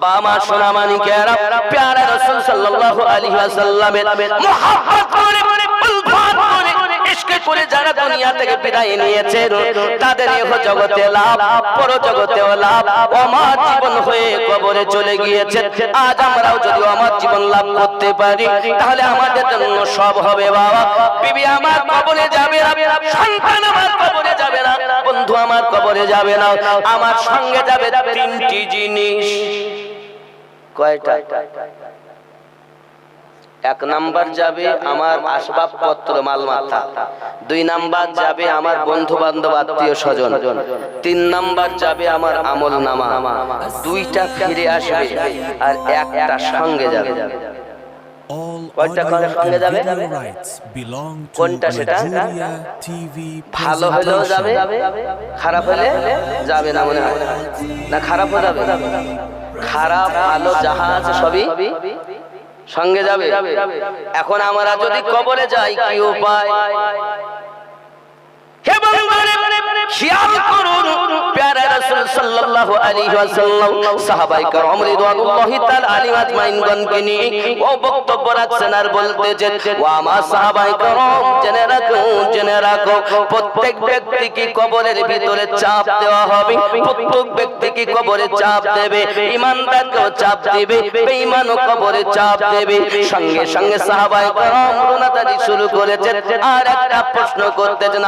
আব্বা আমার সোনা মানিকেরা, প্যারা রাসূল সাল্লাল্লাহু আলাইহি ওয়াসাল্লামের মুহাব্বত করে ইশক করে যারা দুনিয়া থেকে বিদায় নিয়েছেন, তাদের ইহ জগতে লাভ, পর জগতেও লাভ। আমার জীবন হয়ে কবরে চলে গিয়েছে। আজ আমরাও যদি আমার জীবন লাভ করতে পারি, তাহলে আমাদের জন্য সব হবে। বাবা বিবি আমার কবরে যাবে না, সন্তান আমার কবরে যাবে না, বন্ধু আমার কবরে যাবে না। আমার সঙ্গে যাবে তিনটি জিনিস। কয়টা? এক নাম্বার যাবে আমার আসবাবপত্র, মালমাতা। দুই নাম্বার যাবে আমার বন্ধু বান্ধব, আত্মীয় স্বজন। তিন নাম্বার যাবে আমার আমল নামা। দুইটা ফিরে আসবে আর একটা সঙ্গে যাবে। কয়টা সঙ্গে যাবে? কোনটা সেটা? ভালো হলেও যাবে, খারাপ হলে যাবে না মনে হয় না? খারাপ হয়ে যাবে। খারাপ ভালো যাহা আছে সবই সঙ্গে যাবে। এখন আমরা যদি কবরে যাই, কি উপায়? খেয়াল করুন, প্যারা রাসূল সাল্লাল্লাহু আলাইহি ওয়াসাল্লাম সাহাবায়ে কেরাম রিদওয়ানুল্লাহি তাআলা আলাইহিম আজমাইনগণকে নিয়ে ও বক্তব্য রাখছেন আর বলতেছেন, ও আমার সাহাবায়ে কেরাম, জেনে রাখো প্রত্যেক ব্যক্তিকে কবরের ভিতরে চাপ দেওয়া হবে। প্রত্যেক ব্যক্তিকে কবরে চাপ দেবে। ঈমানদারকেও চাপ দিবে, বেঈমানও কবরে চাপ দেবে। সঙ্গে সঙ্গে সাহাবায়ে কেরাম রুনাদারি শুরু করেছেন আর একটা প্রশ্ন করতেছেন,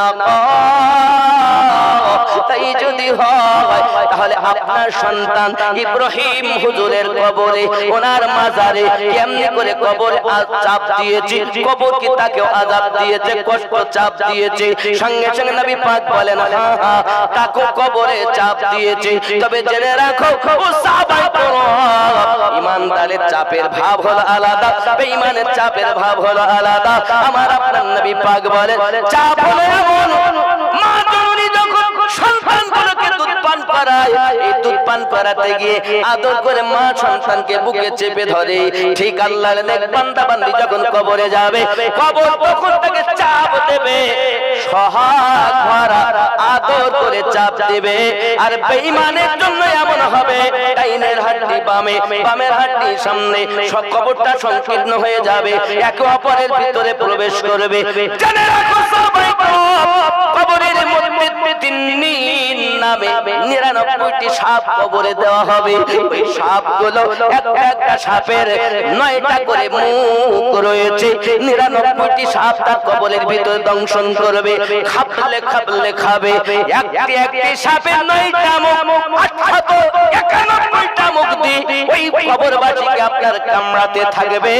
তাই যদি হয় তাহলে আপনার সন্তান ইব্রাহিম হুজুরের কবরে, ওনার মাজারে কেমনি করে কবরে চাপ দিয়েছে? কবর কি তাকেও আযাব দিয়েছে, কষ্ট চাপ দিয়েছে? সঙ্গে সঙ্গে নবী পাক বলেন, হ্যাঁ, তাকে কবরে চাপ দিয়েছে। তবে জেনে রাখো ও সাহাবায়ে কেরাম, ঈমানদারের চাপের ভাব হলো আলাদা, বেঈমানের চাপের ভাব হলো আলাদা। আমার আপনার নবী পাক বলেন, চাপ হলো এমন, মা জননী যখন সন্তানগুলোকে দুধ পান করায়, এই দুধ পান করাতে গিয়ে আদর করে মা সন্তানকে বুকে চেপে ধরে। ঠিক আল্লাহর নেক বান্দা বান্দি যখন কবরে যাবে, কবর তখন তাকে চাপ দেবে, সোহাগ ভরা আদর করে চাপ দেবে। আর বেঈমানের জন্য এমন হবে, ডাইনের হাড্ডি বামে, বামের হাড্ডি সামনে, সব কবরটা সংকীর্ণ হয়ে যাবে, একে অপরের ভিতরে প্রবেশ করবে। জেনে রাখো সবাই, কবরের মধ্যে তিন্নিন নামে 99টি সাপ কবরে দেওয়া হবে। ওই সাপগুলো একটা সাপের 9টা করে মুখ রয়েছে। 99টি সাপ তার কবরের ভিতরে দংশন করবে, খাবলে খাবলে খাবে। একটি সাপের 9টা মুখ, অর্থাৎ 91টা মুখ দিয়ে ওই কবরবাসীকে আপনার কামড়াতে থাকবে।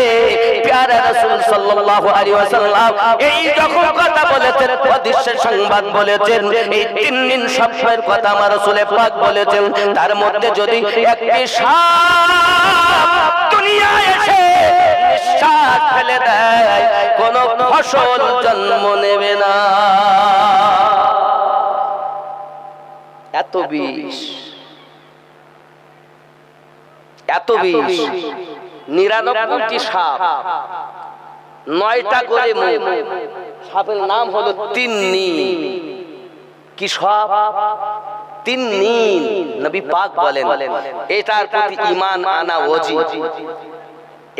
প্যারা রাসূল সাল্লাল্লাহু আলাইহি ওয়াসাল্লাম এই যখন কথা বলেছেন, অদৃশ্যের সংবাদ বলেছেন, এই 3 দিন সবসময়ের কথা আমার রাসূল পাক বলেছেন। তার মধ্যে যদি একটি সাপ দুনিয়ায় এসে নিঃশ্বাস ফেলে দেয়, কোন ফসল জন্ম নেবে না। এত বিষ, এত বিষ। 99টি সাপ, 9টা করে মুখ। সাপের নাম হলো তিন্নিন। কি সাপ? তিন্নিন। নবী পাক বলেন, এটার প্রতি ঈমান আনা ওয়াজিব।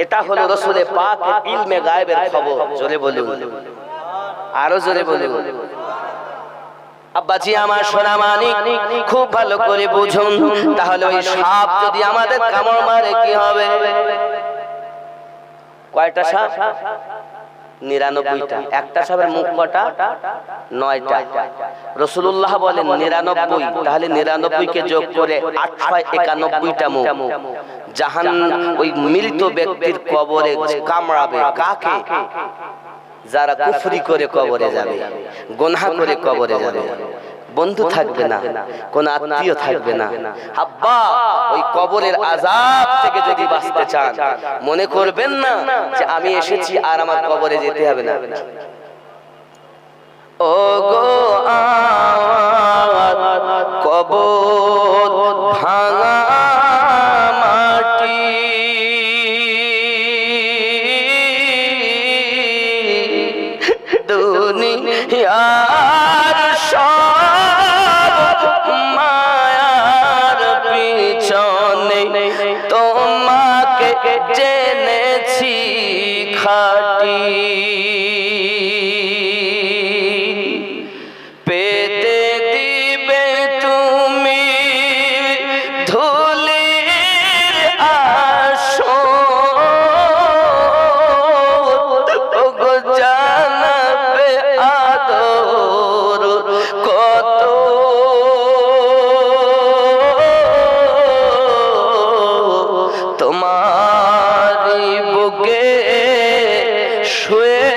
এটা হলো রাসূলে পাকের ইলমে গায়েবের খবর। জোরে বলুন, আরো জোরে বলুন। আব্বাজি আমার সোনা মানিক, খুব ভালো করে বুঝুন। তাহলে ওই সাপ যদি আমাদের কামড় মারে কি হবে? কয়টা সাপ? 99টা। একটা সাপের মুখ কটা? 9টা। রাসূলুল্লাহ বলেন 99। তাহলে 99কে যোগ করে 891টা মুখ। ওই মৃত ব্যক্তির কবরে কামড়াবে। কাকে? যারা কুফরি করে কবরে যাবে, গুনাহ করে কবরে যাবে। বন্ধু থাকবে না, কোন আত্মীয় থাকবে না। আব্বা, ওই কবরের আযাব থেকে যদি বাঁচতে চান, মনে করবেন না যে আমি এসেছি আর আমার কবরে যেতে হবে না। ও গো কবর ভাঙা মাটি, দুনিয়ার সব মায়ার পিছনে তো জেনেছি খাঁটি পেতে দিবে তুমি ধুলির আসন ওগো জানাবে আদর কত তোমারি বুকে শুয়ে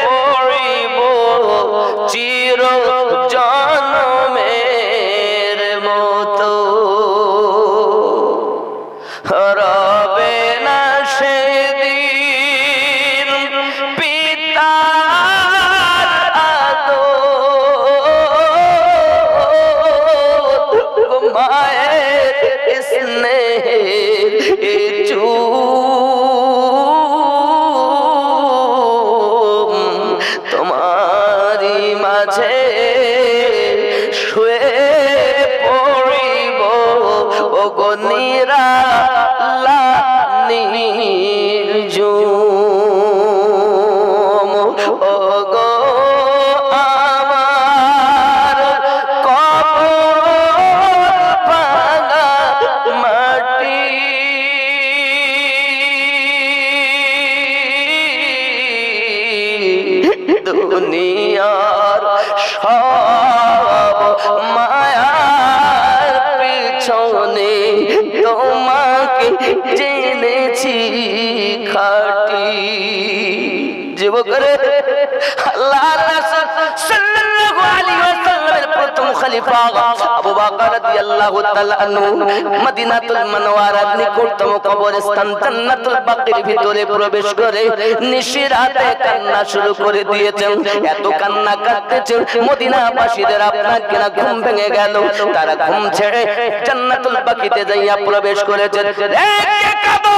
পড়িব চির জনমের মতো রবে না সেদিন পিতার আদর মায়ের স্নেহের চুম তোমারি মাঝে শুয়ে পড়িব ওগো নির্ঝুম ওগো আমার কবর ভাঙা মাটি দুনিয়ার সব মায়ার পিছনে তোমাকে জেনেছি খাঁটি যুবকরে আল্লাহর রাসূল সাল্লাল্লাহু আলাইহি ওয়াসাল্লামের প্রথম খলিফা আবু বকর রাদিয়াল্লাহু তাআলা আনহু মদিনাতুল মুনাওয়ারার নিকটতম কবরস্থান জান্নাতুল বাকির ভিতরে প্রবেশ করে নিশিরাতে কান্না শুরু করে দিয়েছেন এত কান্না কাঁদতেছেন মদিনাবাসীদের আপনার কিনা ঘুম ভেঙে গেল তারা ঘুম ছেড়ে জান্নাতুল বাকিতে যাইয়া প্রবেশ করেছেন কে কাঁদো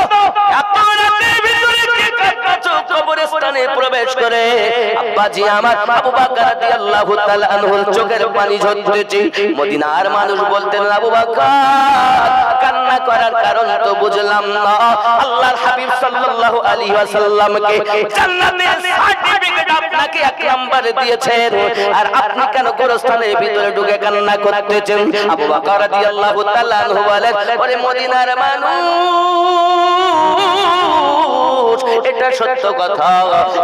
এত রাতের ভিতরে কে কাঁদছো কবরস্থানে প্রবেশ করে আব্বাজি আমার আবু বকর রাদিয়াল্লাহু তাআলা আনহুর চোখের পানি ঝরতেছে মদিনার মানুষ বলতেন আবু বকর কান্না করার কারণ তো বুঝলাম না আল্লাহর হাবিব সাল্লাল্লাহু আলাইহি ওয়াসাল্লামকে জান্নাতের সার্টিফিকেট আপনাকে এক নম্বরে দিয়েছেন আর আপনি কেন গোরস্থানের ভিতরে ঢুকে কান্না করতেছেন আবু বকর রাদিয়াল্লাহু তাআলা আনহু বলেন ওরে মদিনার মানুষ এটা সত্য কথা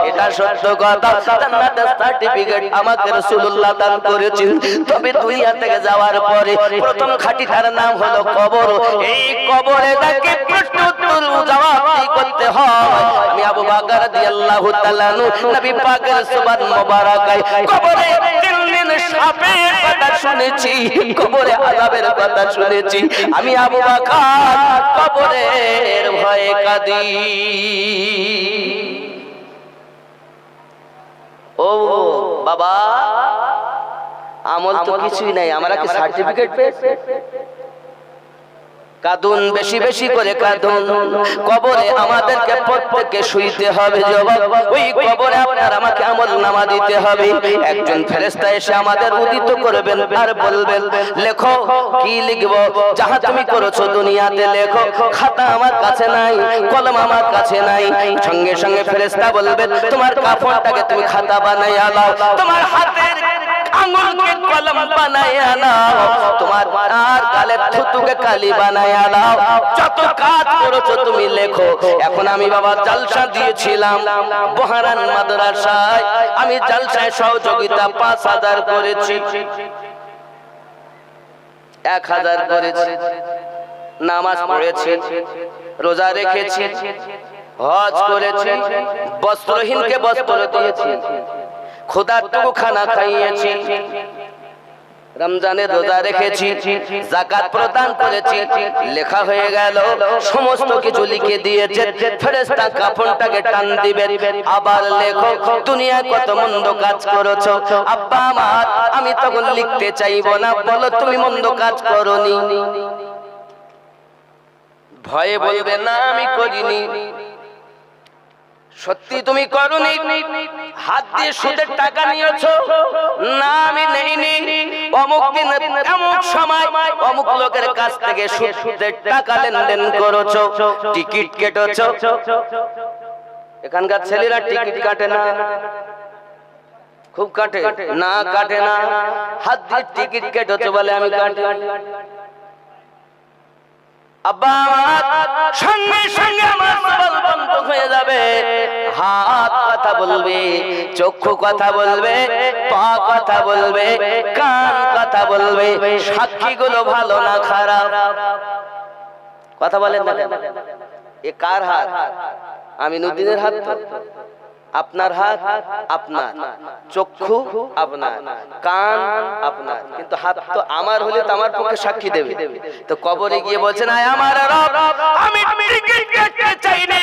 এটা সত্য কথা জান্নাতের সার্টিফিকেট আমাকে রাসূলুল্লাহ দান করেছেন তবে দুনিয়া থেকে যাওয়ার পরে প্রথম খাঁটিটার নাম হলো কবর এই কবরে তাকে প্রশ্ন উত্তর জবাব করতে হয় আমি আবু বকর রাদিয়াল্লাহু তাআলা নবী পাকের সুবহান মুবারাকায় কবরে দিন সাপের কথা শুনেছি কবরে আযাবের কথা শুনেছি আমি আবু বকর কবরের ভয়ে কাঁদি ও বাবা আমল তো কিছুই নাই আমরা কি সার্টিফিকেট পেয়েছি কাঁদুন বেশি বেশি করে কাঁদুন কবরে আমাদেরকে প্রত্যেককে শুইতে হবে জবাব ওই কবরে আপনার আমাকে আমলনামা দিতে হবে একজন ফেরেশতা এসে আমাদের উদিত করবেন আর বলবেন লেখো কি লিখবো যাহা তুমি করেছো দুনিয়াতে লেখো খাতা আমার কাছে নাই কলম আমার কাছে নাই সঙ্গে সঙ্গে ফেরেশতা বলবেন তোমার কাফনটাকে তুমি খাতা বানাইয়া নাও তোমার হাতের আঙ্গুলকে কলম বানাইয়া নাও তোমার আর গালের থুতুকে কালি বানাইয়া নাও যত কাজ করেছো তুমি লেখো এখন আমি বাবা জালসা দিয়েছিলাম বহারান মাদ্রাসায় আমি জালসায় সহযোগিতা 5000 করেছি 1000 করেছি নামাজ পড়েছি রোজা রেখেছি হজ করেছি বস্ত্রহীনকে বস্ত্র দিয়েছি খোদাটুকু খানা খাইয়েছি রমজানের রোজা রেখেছি যাকাত প্রদান করেছি লেখা হয়ে গেল সমস্ত কিছু লিখে দিয়েছে ফেরেশতা কাফনটাকে টান দিবে আবার লেখো দুনিয়া কত মন্দ কাজ করেছো আব্বা আমার আমি তখন লিখতে চাইবো না বলো তুমি মন্দ কাজ করোনি ভয়ে বলবে না আমি করিনি সত্যি তুমি করনি? হাত দিয়ে সুদের টাকা নিয়েছো? না আমি নেইনি। অমুক দিন অমুক সময় অমুক লোকের কাছ থেকে সুদের টাকা লেনদেন করেছো, টিকিট কেটেছো। এখানকার ছেলেরা টিকিট কাটে না? খুব কাটে না? কাটে না? হাত দিয়ে টিকিট কেটেছো বলে আমি কাটি। আব্বা সঙ্গে সঙ্গে আমার জবান বন্ধ হয়ে যাবে। হাত কথা বলবে, চক্ষু কথা বলবে, পা কথা বলবে, কান কথা বলবে। সাক্ষীগুলো ভালো না খারাপ? কথা বলেন না। এ কার হাত? আমিনুদ্দিনের হাত তো? আপনার হাত আপনার, চক্ষু আপনার, কান আপনার, কিন্তু হাত তো আমার হলে তো আমার পক্ষে সাক্ষী দেবে। তো কবরে গিয়ে বলছেন আয় আমার রব, আমি টিকিট কাটতে চাইনি,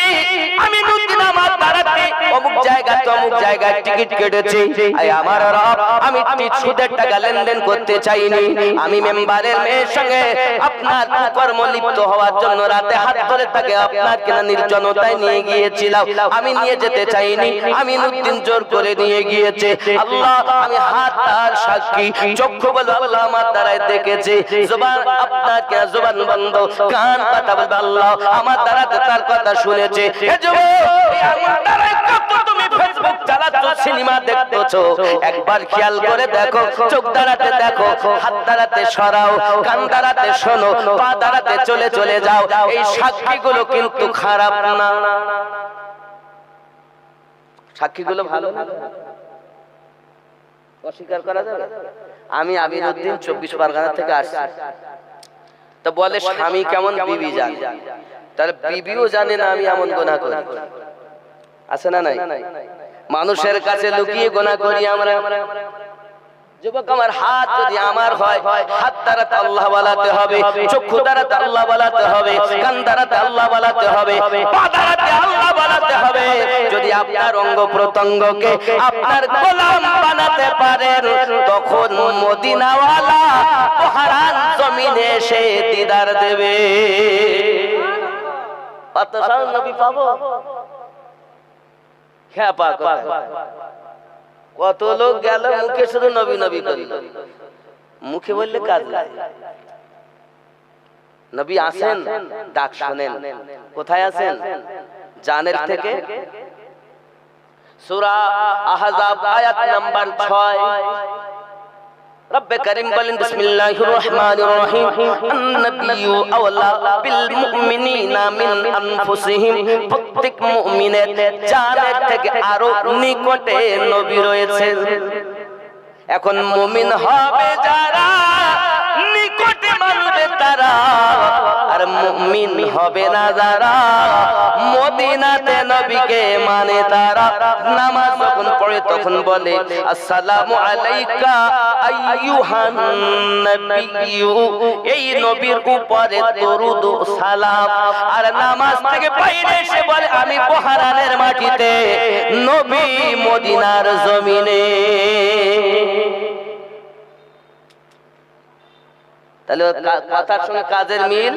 আমি নুদ্দিন আমার বাড়াতে অমুক জায়গা তো অমুক জায়গায় টিকিট কেটেছি। আয় আমার রব, আমি সুদের টাকা লেনদেন করতে চাইনি। আমি মেম্বারের মেয়ের সঙ্গে আপনার কর্ম লিপ্ত হওয়ার জন্য রাতে হাত ধরে তাকে আপনার কিনা নির্জনতায় নিয়ে গিয়েছিলাম। আমি নিয়ে যেতে চাইনি, আমি নুদ্দিন জোর করে নিয়ে গিয়েছে। আল্লাহ আমি হাত আর সাক্ষী, চক্ষু বলবে আল্লাহ আমার দ্বারাই দেখেছে, জবান আপনার কে জবান বন্ধ, কান কথা বলবে আল্লাহ আমার দ্বারাতে তার কথা শুনেছে। হে যুবক, আমার দ্বারাই কত তুমি ফেসবুক চালাচ্ছো, সিনেমা দেখতেছো, একবার খেয়াল করে দেখো। চোখ দ্বারাতে দেখো, হাত দ্বারাতে সরাও, কান দ্বারাতে শোনো, পা দ্বারাতে চলে চলে যাও। এই সাক্ষীগুলো কিন্তু খারাপ না। সাক্ষীগুলো ভালো না? অস্বীকার করা যাবে? আমি আমিনুদ্দিন 24 পরগনা থেকে আসছি। তো বলে স্বামী কেমন বিবি জানে, তাহলে বিবিও জানে না আমি এমন গুনাহ করি। আছে না নাই? মানুষের কাছে লুকিয়ে গুনাহ করি আমরা। যুবক আমার হাত যদি আমার হয়, হাত দ্বারাতে আল্লাহ বলাতে হবে, চক্ষু দ্বারাতে আল্লাহ বলাতে হবে, কান দ্বারাতে আল্লাহ বলাতে হবে, পা দ্বারাতে আল্লাহ বলাতে হবে। যদি আপনার অঙ্গ প্রত্যঙ্গকে আপনার গোলাম বানাতে পারেন, তখন মদিনাওয়ালা পাহাড়ার জমিনে এসে দিদার দেবে। কত সাল নবী পাবো? হ্যাঁ পা কত লোক গেল মুখে শুধু নবী নবী করিল, মুখে বললে কাজ নাই। নবী আসেন, ডাক শুনেন। কোথায় আছেন? জানের থেকে সূরা আহজাব আয়াত নাম্বার 6। রব্বে করিম বলেন বিসমিল্লাহির রহমানির রহিম, আন-নাবিয়্যু আওলা বিল মুমিনিনা মিন আনফুসিহিম। প্রত্যেক মুমিনের জানের থেকে আরো নিকটে নবী রয়েছেন। এখন মুমিন হবে যারা, নিকটে মানবে তারা, আর মুমিন হবে না যারা মদিনাতে নবীকে মানে তারা। নামাজ যখন পড়ে তখন বলে আসসালামু আলাইকা আইয়ুহান নবিয়্যু, এই নবীর উপরে দরুদ ও সালাম। আর নামাজ থেকে বাইরে এসে বলে আমি বহরানের মাটিতে, নবী মদিনার জমিনে। তাহলে কথার সঙ্গে কাজের মিল।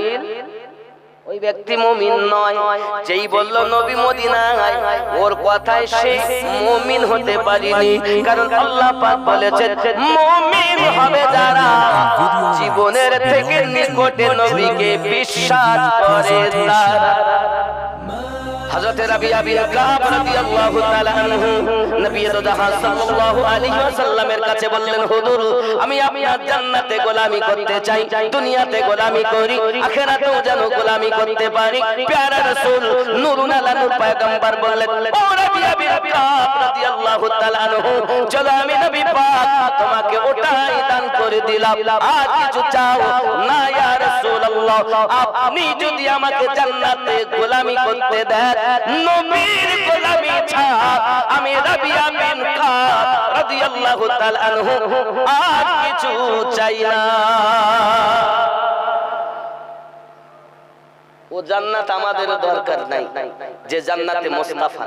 ওই ব্যক্তি মুমিন নয়, যেই বলল নবী মদিনায়, ওর কথায় সে মুমিন হতে পারেনি। কারণ আল্লাহ পাক বলেছেন মুমিন হবে যারা জীবনের থেকে নিকটে নবীকে বিশ্বাস করে তারা। হযরত রাবিয়া বিন কাব রাদিয়াল্লাহু তাআলা আনহু নবী জাহান সাল্লাল্লাহু আলাইহি ওয়াসাল্লামের কাছে বললেন, হুজুর আমি আপনার জান্নাতে গোলামি করতে চাই, দুনিয়াতে গোলামি করি, আখিরাতেও যেন গোলামি করতে পারি। প্যারা রাসূল নূরুন আলা নূর পয়গম্বর বললেন, ও রাবিয়া বিন কাব রাদিয়াল্লাহু তাআলা আনহু, চলো আমি নবী পাক তোমাকে ওটাই দান করে দিলাম, আর কিছু চাও না। ইয়া রাসূলুল্লাহ, আপনি যদি আমাকে জান্নাতে গোলামি করতে দেন, নবীর গোলামি ছাড়া আমি রাবিয়া বিন কাব রাদিয়াল্লাহু তাআলা আনহু আর কিছু চাই না। ও জান্নাত আমাদের দরকার নাই যে জান্নাতে মুস্তাফা,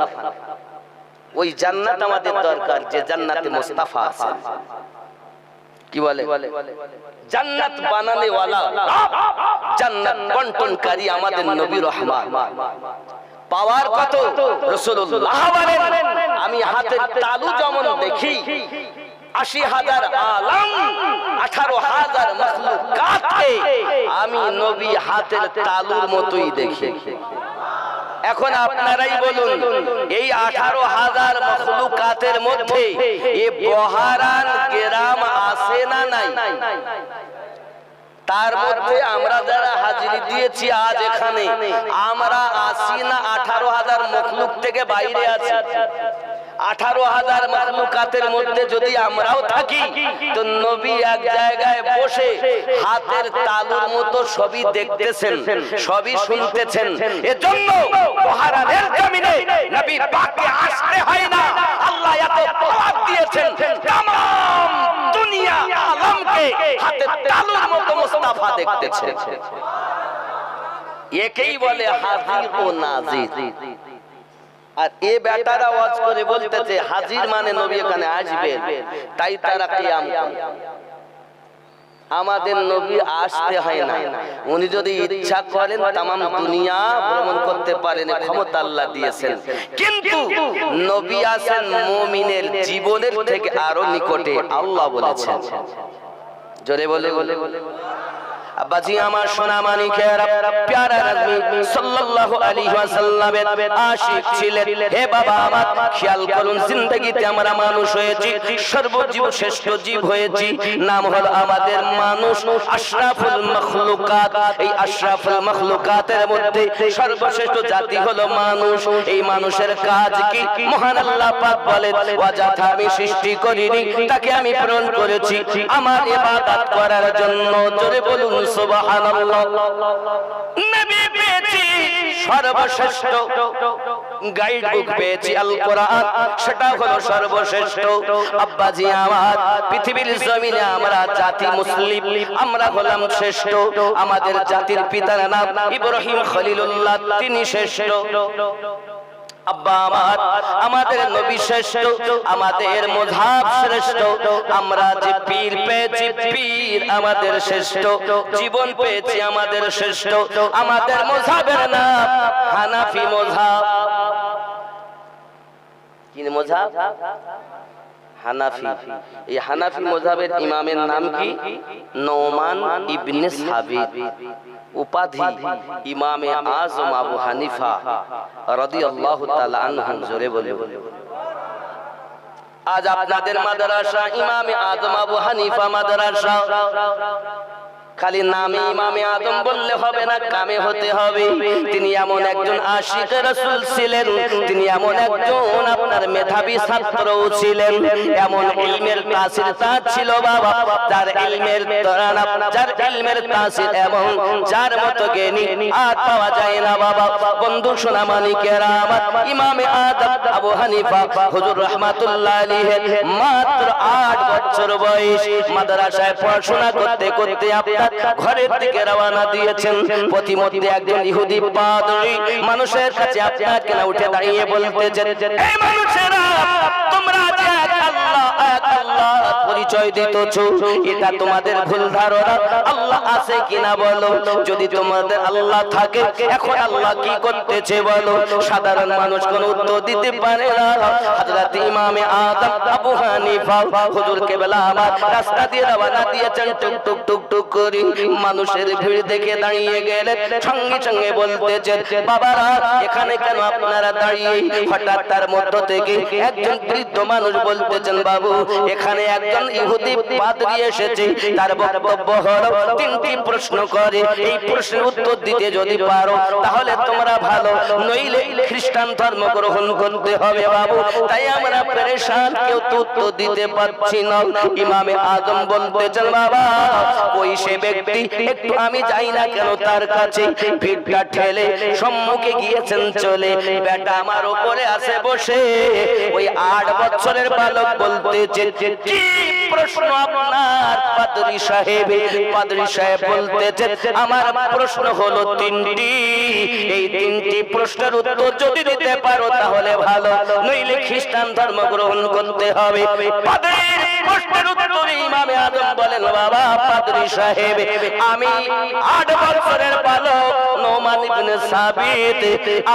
ওই জান্নাত আমাদের দরকার যে জান্নাতে মুস্তাফা আছে। কি বলে? জান্নাত বানানে ওয়ালা, জান্নাত বন্টনকারী আমাদের নবী রহমান। পাওয়ার কত? রাসূলুল্লাহ বলেন আমি হাতের তালু যেমন দেখি ৮০,০০০ আলম ১৮,০০০ মাখলুকাতকে আমি নবী হাতের তালুর মতোই দেখি। এখন আপনারাই বলুন এই ১৮,০০০ মাখলুকাতের মধ্যে এ বহারান কেরাম আছে না নাই? তার মধ্যে আমরা যারা হাজিরি দিয়েছি আজ এখানে আমরা আছি না ১৮,০০০ মাখলুক থেকে বাইরে আছি? ১৮,০০০ মাখলুকাতের মধ্যে যদি আমরাও থাকি তো নবী এক জায়গায় বসে হাতের তালুর মতো সবই দেখতেছেন, সবই শুনতেছেন। এজন্য বহারানের জমিনে নবী পাককে আসতে হয় না। আল্লাহ এত পাওয়ার দিয়েছেন तमाम দুনিয়া আলমকে হাতের তালুর মতো মুস্তাফা দেখতেছে। একেই বলে হাজির ও নাজির। আর এ বেটারা ওয়াজ করে বলতেছে হাজির মানে নবী এখানে আসবেন, তাই তারা কিয়াম করে। আমাদের নবী আসতে হয় না, উনি যদি ইচ্ছা করেন तमाम দুনিয়া ভ্রমণ করতে পারেন, ক্ষমতা আল্লাহ দিয়েছেন। কিন্তু নবী আছেন মুমিনের জীবনের থেকে আরো নিকটে, আল্লাহ বলেছেন। জোরে বলে বলে আব্বাজি আমার সোনা মানিকেরা, প্যারা নবী সাল্লাল্লাহু আলাইহি ওয়াসাল্লামের আশিক ছিলেন। হে বাবা আমার খেয়াল করুন, জিন্দেগিতে আমরা মানুষ হয়েছি, সর্বজীব শ্রেষ্ঠ জীব হয়েছি, নাম হলো আমাদের মানুষ, আশরাফুল মাখলুকাত। এই আশরাফুল মাখলুকাতের মধ্যে সর্বশ্রেষ্ঠ জাতি হলো মানুষ। এই মানুষের কাজ কি? মহান আল্লাহ পাক বলেন ওয়াজাথা আমি সৃষ্টি করিনি, তাকে আমি প্রেরণ করেছি আমার ইবাদত করার জন্য। জোরে বলুন সুবহানাল্লাহ। নবী পেয়েছি সর্বশ্রেষ্ঠ, গাইড বুক পেয়েছি আল কোরআন, সেটা হলো সর্বশ্রেষ্ঠ। আব্বাজি আমার পৃথিবীর জমিনে আমরা জাতি মুসলিম, আমরা হলাম শ্রেষ্ঠ। আমাদের জাতির পিতার নাম ইব্রাহিম খলিলুল্লাহ, তিনি শ্রেষ্ঠ। আব্বা আমার আমাদের নবী শ্রেষ্ঠ, আমাদের মুযহাব শ্রেষ্ঠ। আমরা যে পীর পেয়েছি, পীর আমাদের শ্রেষ্ঠ। জীবন পেয়েছি আমাদের শ্রেষ্ঠ। আমাদের মুযহাবের নাম হানাফি মুযহাব। কি মুযহাব? হানাফি। এই হানাফি মুযহাবের ইমামের নাম কি? নোমান ইবনে সাবিত। উপাধি ইমামে আজম আবু হানিফা রাদিয়াল্লাহু তাআলা আনহু। জোরে বলে আজ আপনাদের মাদ্রাসা ইমামে আজম আবু হানিফা মাদ্রাসা। খালি নামে ইমামে আজম বললে হবে না, কামে হতে হবে। তিনি এমন একজন আশিক রাসূল ছিলেন, তিনি এমন একজন আপনার মেধাবী ছাত্রও ছিলেন। এমন ইলমের তাসির তার ছিল বাবা, যার ইলমের তাসির এবং যার মতো জ্ঞানী আর পাওয়া যায় না বাবা। বন্ধু সোনা মানিকেরা আমার, ইমামে আজম আবু হানিফা হুজুর রাহমাতুল্লাহ আলাইহি মাত্র 8 বছর বয়স মাদ্রাসায় পড়াশোনা করতে করতে আপনার ঘরের দিকে রওনা দিয়েছেন। প্রতিমধ্যে একজন ইহুদি পাদ্রী মানুষের কাছে আপনাকে না উঠে দাঁড়িয়ে বলতেছেন, এই মানুষেরা তোমরা যে আল্লাহ পরিচয় দিতেছো, এটা তোমাদের ভুল ধারণা। আল্লাহ আছে কিনা বলো? যদি তোমাদের আল্লাহ থাকে, এখন আল্লাহ কি করতেছে বলো? সাধারণ মানুষ কোনো উত্তর দিতে পারে না। হযরত ইমামে আজম আবু হানিফা হুজুর কেবলা আমার রাস্তা দিয়ে রওনা দিয়েছেন, টুক টুক টুক টুক করে মানুষের ভিড় দেখে দাঁড়িয়ে গেলেন। সঙ্গে সঙ্গে বলতেছেন, বাবারা এখানে কেন আপনারা দাঁড়িয়ে? হঠাৎ তার মধ্য থেকে একজন বৃদ্ধ মানুষ বলতেছেন, বাবু এখানে একজন ইহুদি পাদ্রী এসেছে, তার বক্তব্য হলো 3টি প্রশ্ন করে। এই প্রশ্নের উত্তর দিতে যদি পারো তাহলে তোমরা ভালো, নইলে খ্রিস্টান ধর্ম গ্রহণ করতে হবে বাবু। তাই আমরা পেরেশান, কেউ তো উত্তর দিতে পারছি না। ইমামে আজম বলতেছেন, বাবা ওই সে ব্যক্তি, একটু আমি যাই না কেন তার কাছে। ভিড়টা ঠেলে সম্মুখে গিয়েছেন চলে। বেটা আমার উপরে আছে বসে। ওই 8 বছরের বালক বলতেছে, কি প্রশ্ন আপনার? পাদ্রী সাহেব বলতেছেন আমার প্রশ্ন হলো তিনটি, এই তিনটি প্রশ্নের উত্তর যদি দিতে পারো তাহলে ভালো, নইলে খ্রিস্টান ধর্ম গ্রহণ করতে হবে। পাদ্রীর প্রশ্নের উত্তরে ইমামে আজম বলেন বাবা পাদ্রী সাহেব আমি 8 বছরের বালক নোমান ইবনে সাবিত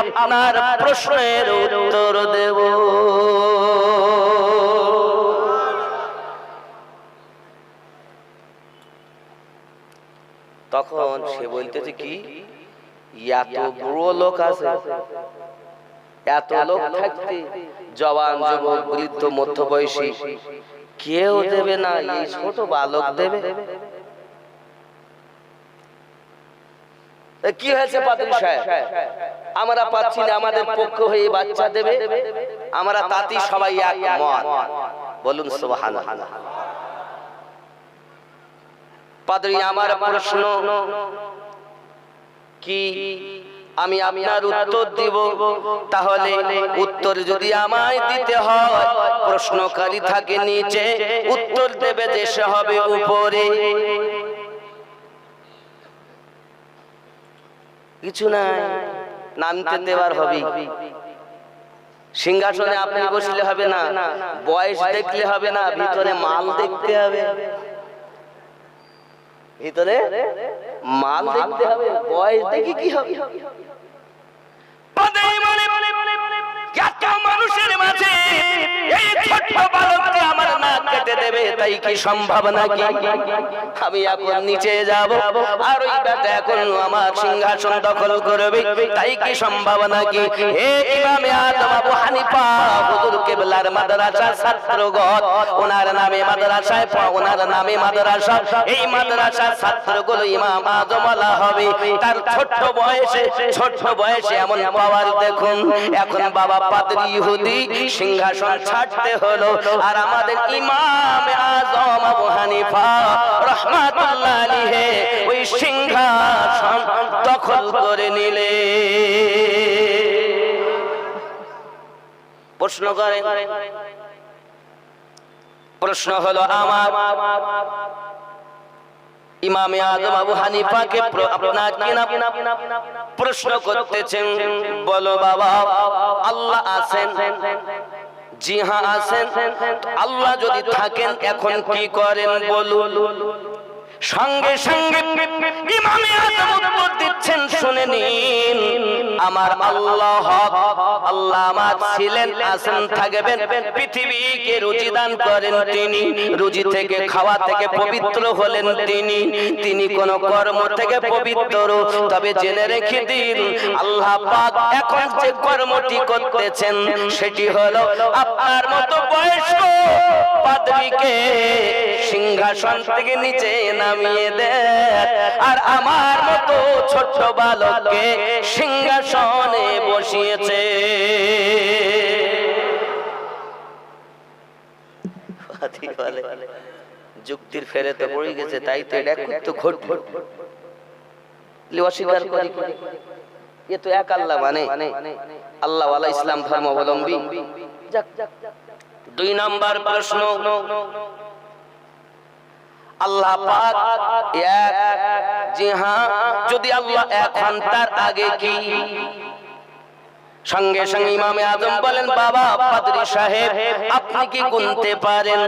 আপনার প্রশ্নের উত্তর দেব। তখন সে বলতেছে কি এত বুড়ো লোক আছে, এত লোক থাকতে জওয়ান যুবক বৃদ্ধ মধ্যবয়সী কেউ দেবে না, এই ছোট বালক দেবে? কি হয়েছে পাদ্রী সাহেব, আমরা পাচ্ছি না, আমাদের পক্ষ হয়ে বাচ্চা দেবে, আমরা তাতেই সবাই একমত, বলুন সুবহানাল্লাহ। পাদ্রী আমার প্রশ্ন কি আমি আপনার উত্তর দিব, তাহলে উত্তর যদি আমায় দিতে হয় প্রশ্নকারী থাকে নিচে, উত্তর দেবে যে সে হবে উপরে। কিছু নাই, নামতে দেওয়ার হবে। সিংহাসনে আপনি বসলে হবে না, বয়স দেখলে হবে না, ভিতরে মাল দেখতে হবে। ভিতরে মাল দেখতে হবে, বয়স দেখি কি হবে? মানুষের মাঝে এই ছোট্ট বালককে আমার নাক কেটে দেবে, তাই কি সম্ভব নাকি? আমি এখন নিচে যাব আর ওই বেটা এখন আমার সিংহাসন দখল করবে, তাই কি সম্ভব নাকি? হে ইমামে আজম আবু হানিফা হুজুর কিবলার মাদ্রাসার ছাত্রগণ, ওনার নামে মাদ্রাসায় ওনার নামে মাদ্রাসা, এই মাদ্রাসার ছাত্রগুলো ইমাম আজম বলা হবে। তার ছোট্ট বয়সে এমন পাওয়ার দেখুন। এখন বাবা পাদ্রী ইহুদি সিংহাসন ছাড়তে হলো, আর আমাদের ইমাম আজম আবু হানিফা রাহমাতুল্লাহ আলাইহি ওই সিংহাসন দখল করে নিলে। প্রশ্ন করে, প্রশ্ন হলো আমার ইমামে আজম আবু হানিফাকে প্রশ্ন করতেছেন, বলো বাবা আল্লাহ আছেন? জি হ্যাঁ আছেন। আল্লাহ যদি থাকেন এখন কি করেন বলুন। সঙ্গে সঙ্গে ইমামে আজম উত্তর দিচ্ছেন, শুনে নিন, আমার আল্লাহ হক, আল্লাহ আমার ছিলেন, আছেন, থাকবেন। পৃথিবীকে রুজি দান করেন তিনি, রুজি থেকে খাওয়া থেকে পবিত্র হলেন তিনি, তিনি কোন কর্ম থেকে পবিত্র। তবে জেনে রেখে দিন আল্লাহ পাক এখন যে কর্মটি করতেছেন সেটি হলো আপনার মতো বয়স্ক পাদ্রীকে সিংহাসন থেকে নিচে নামিয়ে দেন, আর আমার মতো ছোট্ট বালককে সিংহাসনে বসিয়েছে। যুক্তির ফেরে তো পড়ে গেছে, তাই তো এটা তো ঘটবে। অস্বীকার করি, এ তো এক আল্লাহ মানে আল্লাহ ওয়ালা ইসলাম ধর্মাবলম্বী। 2 নম্বর প্রশ্ন, আল্লাহ পাক এক, জি হ্যাঁ। যদি আল্লাহ এক হন তার আগে কি? সঙ্গে সঙ্গে ইমামে আজম বলেন, বাবা পাদ্রী সাহেব আপনি কি গুনতে পারেন?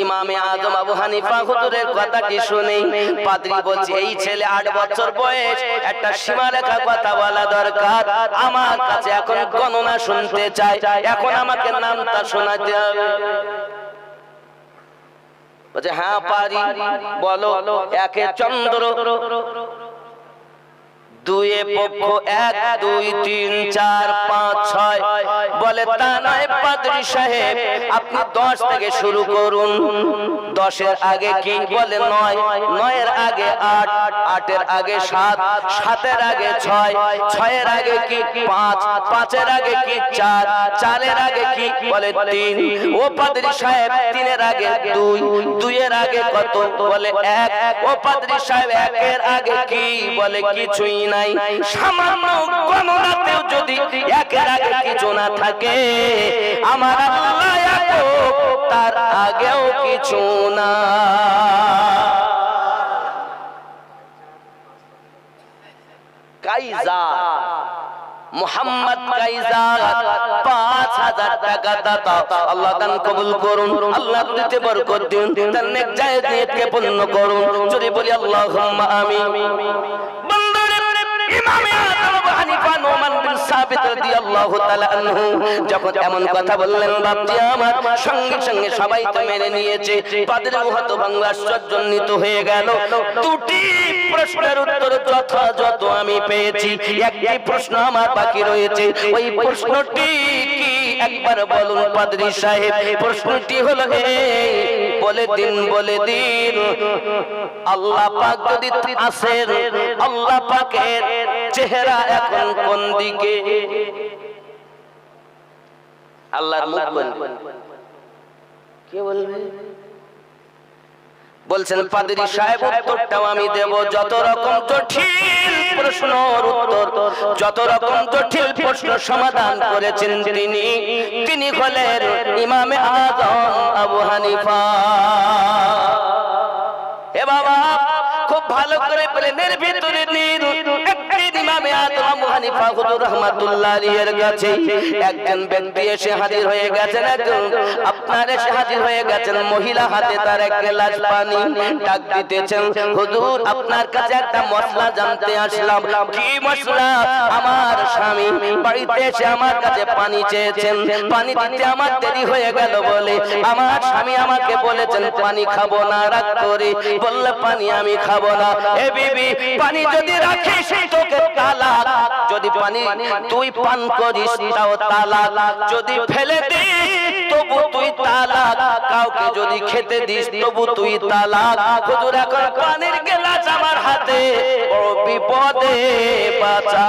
ইমামে আজম আবু হানিফা হুজুরের কথাটি শুনে পাদ্রী বলছে, এই ছেলে 8 বছর বয়স, একটা সীমারেখা কথা বলা দরকার, আমার কাছে এখন গণনা শুনতে চাই, এখন আমাকে নামটা শোনাতে হবে। বলছে হ্যাঁ পারি, বলো। 1 চন্দ্র, 2 পক্ষ, 1 2 3 4 5 6। বলে তা নয় পাদ্রী সাহেব, আপনি 10 থেকে শুরু করুন। 10 এর আগে কি? বলে 9, 9 এর আগে 8, 8 এর আগে 7, 7 এর আগে 6, 6 এর আগে কি? 5, 5 এর আগে কি? 4, 4 এর আগে কি? বলে 3। ও পাদ্রী সাহেব 3 এর আগে 2, 2 এর আগে কত? বলে 1। ও পাদ্রী সাহেব 1 এর আগে কি? বলে কিছুই না। নাই, সামান্য গণনাতেও যদি একের আগে কিছু না থাকে, আমার আল্লাহ একক, তার আগেও কিছু না। কাইজার মোহাম্মদ কাইজার 5000 টাকা দাতা, আল্লাহ দান কবুল করুন, আল্লাহ দিতে বরকত দিন, তার নেক জায়েজ নিয়তকে পূর্ণ করুন। যদি বলি আল্লাহুম্মা আমিন। ইমামে আযম আবু হানিফা নোমান বিন সাবিত রাদিয়াল্লাহু তাআলা আনহু যখন এমন কথা বললেন, বাপজি আমার, সঙ্গে সঙ্গে সবাই তো মেনে নিয়েছে। পাদ্রী হত বাংলা আশ্চর্যান্বিত হয়ে গেল। দুটি প্রশ্নের উত্তর যথাযথ আমি পেয়েছি, একটি প্রশ্ন আমার বাকি রয়েছে। ওই প্রশ্নটি কি একবার বলুন পাদ্রী সাহেব? প্রশ্নটি হলো এই, বলে দিন আল্লাহ পাক যদি আসেন, আল্লাহ পাকের চেহারা এখন কোন দিকে? আল্লাহর মুখ কোন? কে বলবে? বলছেন পাদ্রী সাহেব, উত্তরটাও আমি দেব। যত রকম জটিল প্রশ্নের উত্তর, যত রকম জটিল প্রশ্ন সমাধান করেছেন তিনি হলেন ইমামে আযম আবু হানিফা। এ বাবা, খুব ভালো করে প্লেনের ভিতরে নিন। একদিন ইমামে আযম আবু হানিফা হুজুর রাহমাতুল্লাহ আলাইহির কাছে একজন ব্যক্তি এসে হাজির হয়ে গেছেন। একজন আপনার এসে হাজির হয়ে গেছেন, মহিলা, হাতে তার এক গ্লাস পানি। ডাক দিতেছেন, হুজুর আপনার কাছে একটা মশলা জানতে আসলাম। কি মশলা? আমার স্বামী বাড়িতে এসে আমার কাছে পানি চেয়েছেন, পানি দিতে আমার দেরি হয়ে গেল বলে আমার স্বামী আমাকে বলেছেন পানি খাবো না, রাগ করে বললে পানি আমি খাবো না। এ বিবি, পানি যদি রাখিস তোকে তালাক, যদি পানি তুই পান করিস তাও তালাক, যদি ফেলে দিস তবু তুই তালাক, কাউকে যদি খেতে দিস তবু তুই তালাক। হুজুর এখন পানির গ্লাস আমার হাতে, বড় বিপদে বাঁচা।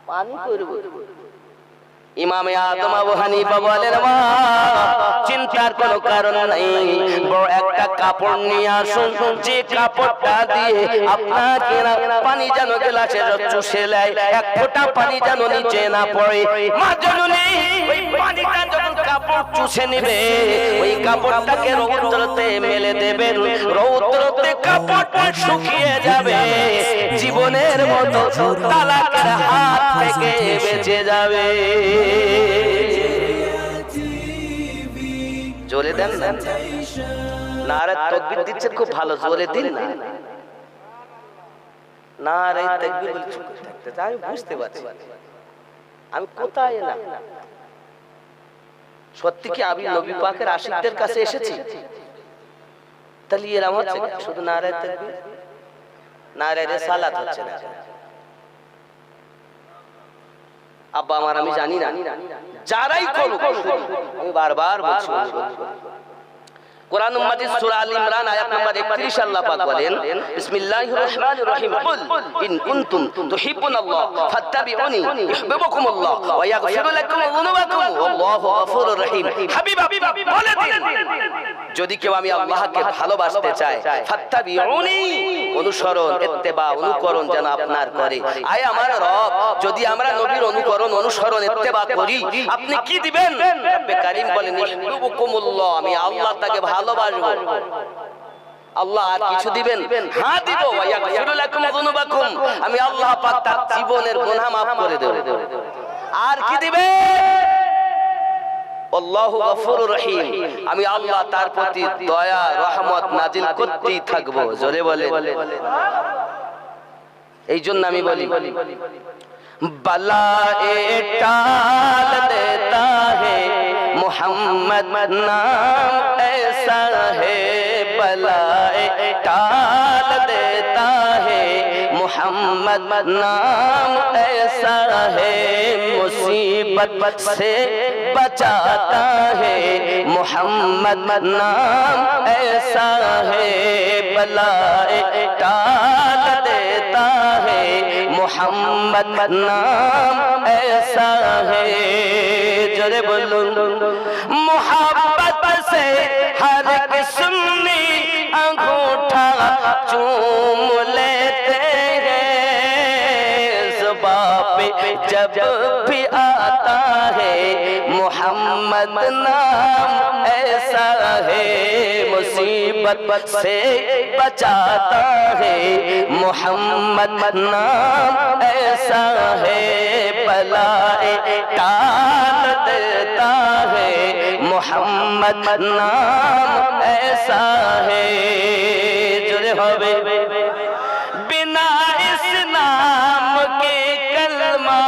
পানি করব। ইমামে আযম আবু হানিফা বলেন, মা চিন্তার কোনো কারণ নাই, বড় একটা কাপড় নিয়ে আসুন, যে কাপড়টা দিয়ে আপনাকে পানি যেন গ্লাসে চুষে নেয়, এক ফোঁটা পানি যেন নিচে না পড়ে। মা জননী ওই পানিটা যখন কাপড় চুষে নেবে, ওই কাপড়টাকে রৌদ্রতে মেলে দেবেন, রৌদ্রতে কাপড়টা শুকিয়ে যাবে, জীবনের মতো তালাকের হাত থেকে বেঁচে যাবে। জোরে দেন না, নারে তাকবীর দিচ্ছেন, খুব ভালো, জোরে দিন না। নারে তাকবীর বলে চুপ থাকতে, আমি বুঝতে পারছি আমি কোথায় না। সত্যি কি আমি নবী পাকের আশিকদের কাছে এসেছি? তাহলে এরকম হচ্ছে শুধু নারে তাকবীর, নারে রিসালাত হচ্ছে না। আব্বা আমার, আমি জানি না, যারাই করুক, আমি বারবার বলছি, কোরআন মাজিদ সূরা আল ইমরান আয়াত নাম্বার 31 আল্লাহ পাক বলেন, বিসমিল্লাহির রহমানির রহিম, কুল ইন কুনতুম তুহিব্বুনাল্লাহ ফাত্তাবিউনি ইউহিব্বুকুমুল্লাহ ওয়া ইয়াগফিরু লাকুম যুনুবাকুম ওয়াল্লাহু গফুরুর রহিম। হাবিব বলে দিন, যদি কেউ আমি আল্লাহকে ভালোবাসতে চায়, ফাত্তাবিউনি, অনুসরণ, ইত্তেবা, অনুকরণ যেন আপনার করে। আয় আমার রব, যদি আমরা নবীর অনুকরণ, অনুসরণ, ইত্তেবা করি, আপনি কি দিবেন? রব্বে কারীম বলেন, ইউহিব্বুকুমুল্লাহ, আমি আল্লাহ তাকে ভালোবাসবো। আল্লাহ আর কিছু দিবেন? হ্যাঁ দিব। ওয়া ইয়াগফিরু লাকুম যুনুবাকুম, আমি আল্লাহ পাক তার জীবনের গুনাহ maaf করে দেব। আর কি দিবেন? আল্লাহু গফুরুর রহিম, আমি আল্লাহ তার প্রতি দয়া রহমত নাজিল করতেই থাকবো। জোরে বলে। এই জন্য আমি বলি, বালায়ে টাল দেতা হে মোহাম্মদ নাম ऐसा है, बलाए टाल देता है मोहम्मद नाम ऐसा है, मुसीबत से बचाता है मोहम्मद नाम ऐसा है, बलाए टाल देता है मोहम्मद नाम ऐसा है। जरे बोलो, मोहब्बत से हर किस्म अंगूठा چوم لیتے ہیں زباں پہ جب بھی آتا ہے محمد نام ایسا ہے مصیبت سے بچاتا ہے محمد نام ایسا ہے بلائے ٹال دیتا ہے محمد نام ایسا ہے جڑے ہوئے بنا اس نام کے کلمہ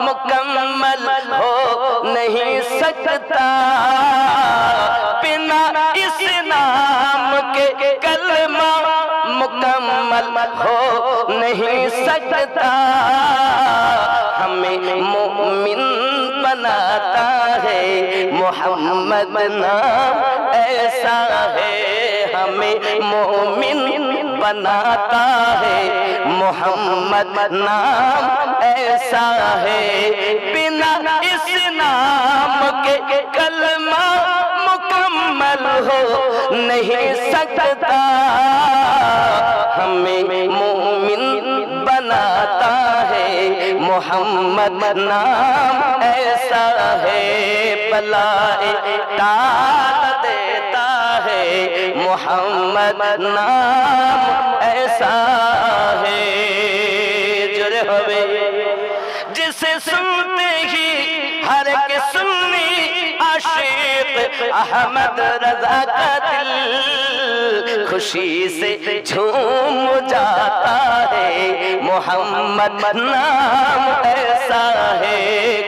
مکمل ہو نہیں سکتا بنا اس نام کے کلمہ مکمل ہو نہیں سکتا ہمیں مومن بناتا ہے محمد نام ایسا ہے ہمیں مومن بناتا ہے محمد نام ایسا ہے بنا اس نام کے کلمہ مکمل ہو نہیں سکتا ہمیں مومن بناتا ہے محمد نام ایسا ہے بلائے ٹال دیتا ہے محمد نام ایسا ہے جڑے ہوئے جسے سنتے ہی ہر ایک سنی عاشق احمد رضا کا دل خوشی سے جھوم جاتا ہے محمد نام ایسا ہے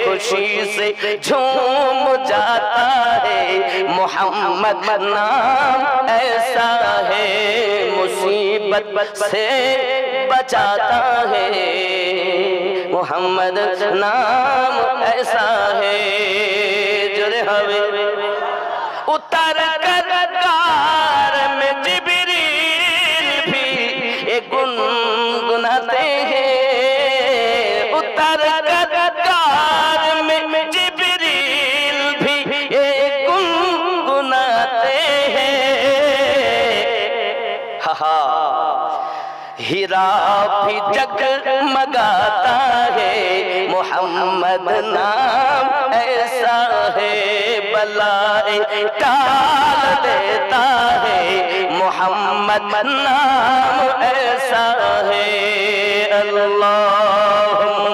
خوشی سے جھوم جاتا ہے محمد نام ایسا ہے مصیبت سے بچاتا ہے محمد نام ایسا ہے جڑے ہوئے اتر کر کار میں جبریل بھی گنگناتے ہیں اتر کر کار میں جبریل بھی گنگناتے ہیں ہیرا بھی جگمگاتا ہے محمد نام ایسا ہے بلائے ٹال دیتا ہے محمد نام ایسا ہے اللہم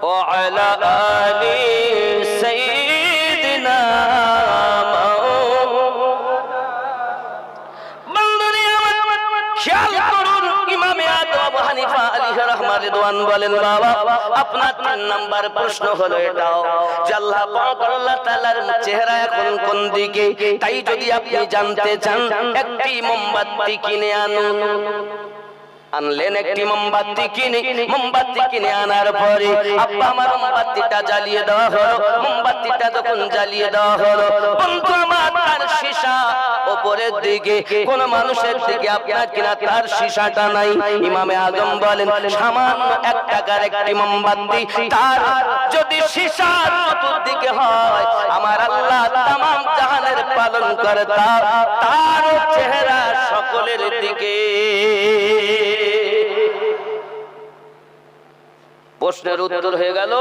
وعلى آل سيدنا خیال کرুন ইমাম আবু হানিফা আলাইহির রহমত রিদওয়ান বলেন বাবা আপনার 3 নাম্বার প্রশ্ন হলো এটাও যে আল্লাহ পাক আল্লাহ তাআলার চেহারা এখন কোন দিকে তাই যদি আপনি জানতে চান একটি মোমবাতি কিনে আনুন আনলেন একটি মোমবাতি কিনে আনার পরে আব্বা আমার মোমবাতিটা জ্বালিয়ে দেওয়া হলো মোমবাতিটা যখন জ্বালিয়ে দেওয়া হলো বন্ধু আমার তার সীসা উপরের দিকে কোন মানুষের দিকে আপনার কিনা তার সীসাটা নাই ইমামে আজম বলেন সামান্য 1 টাকার একটি মোমবাতি তার যদি সীসা চতুর্দিকে হয় আমার আল্লাহ तमाम জাহানের পালন কর্তা তার চেহারা সকলের দিকে প্রশ্নের উত্তর হয়ে গেল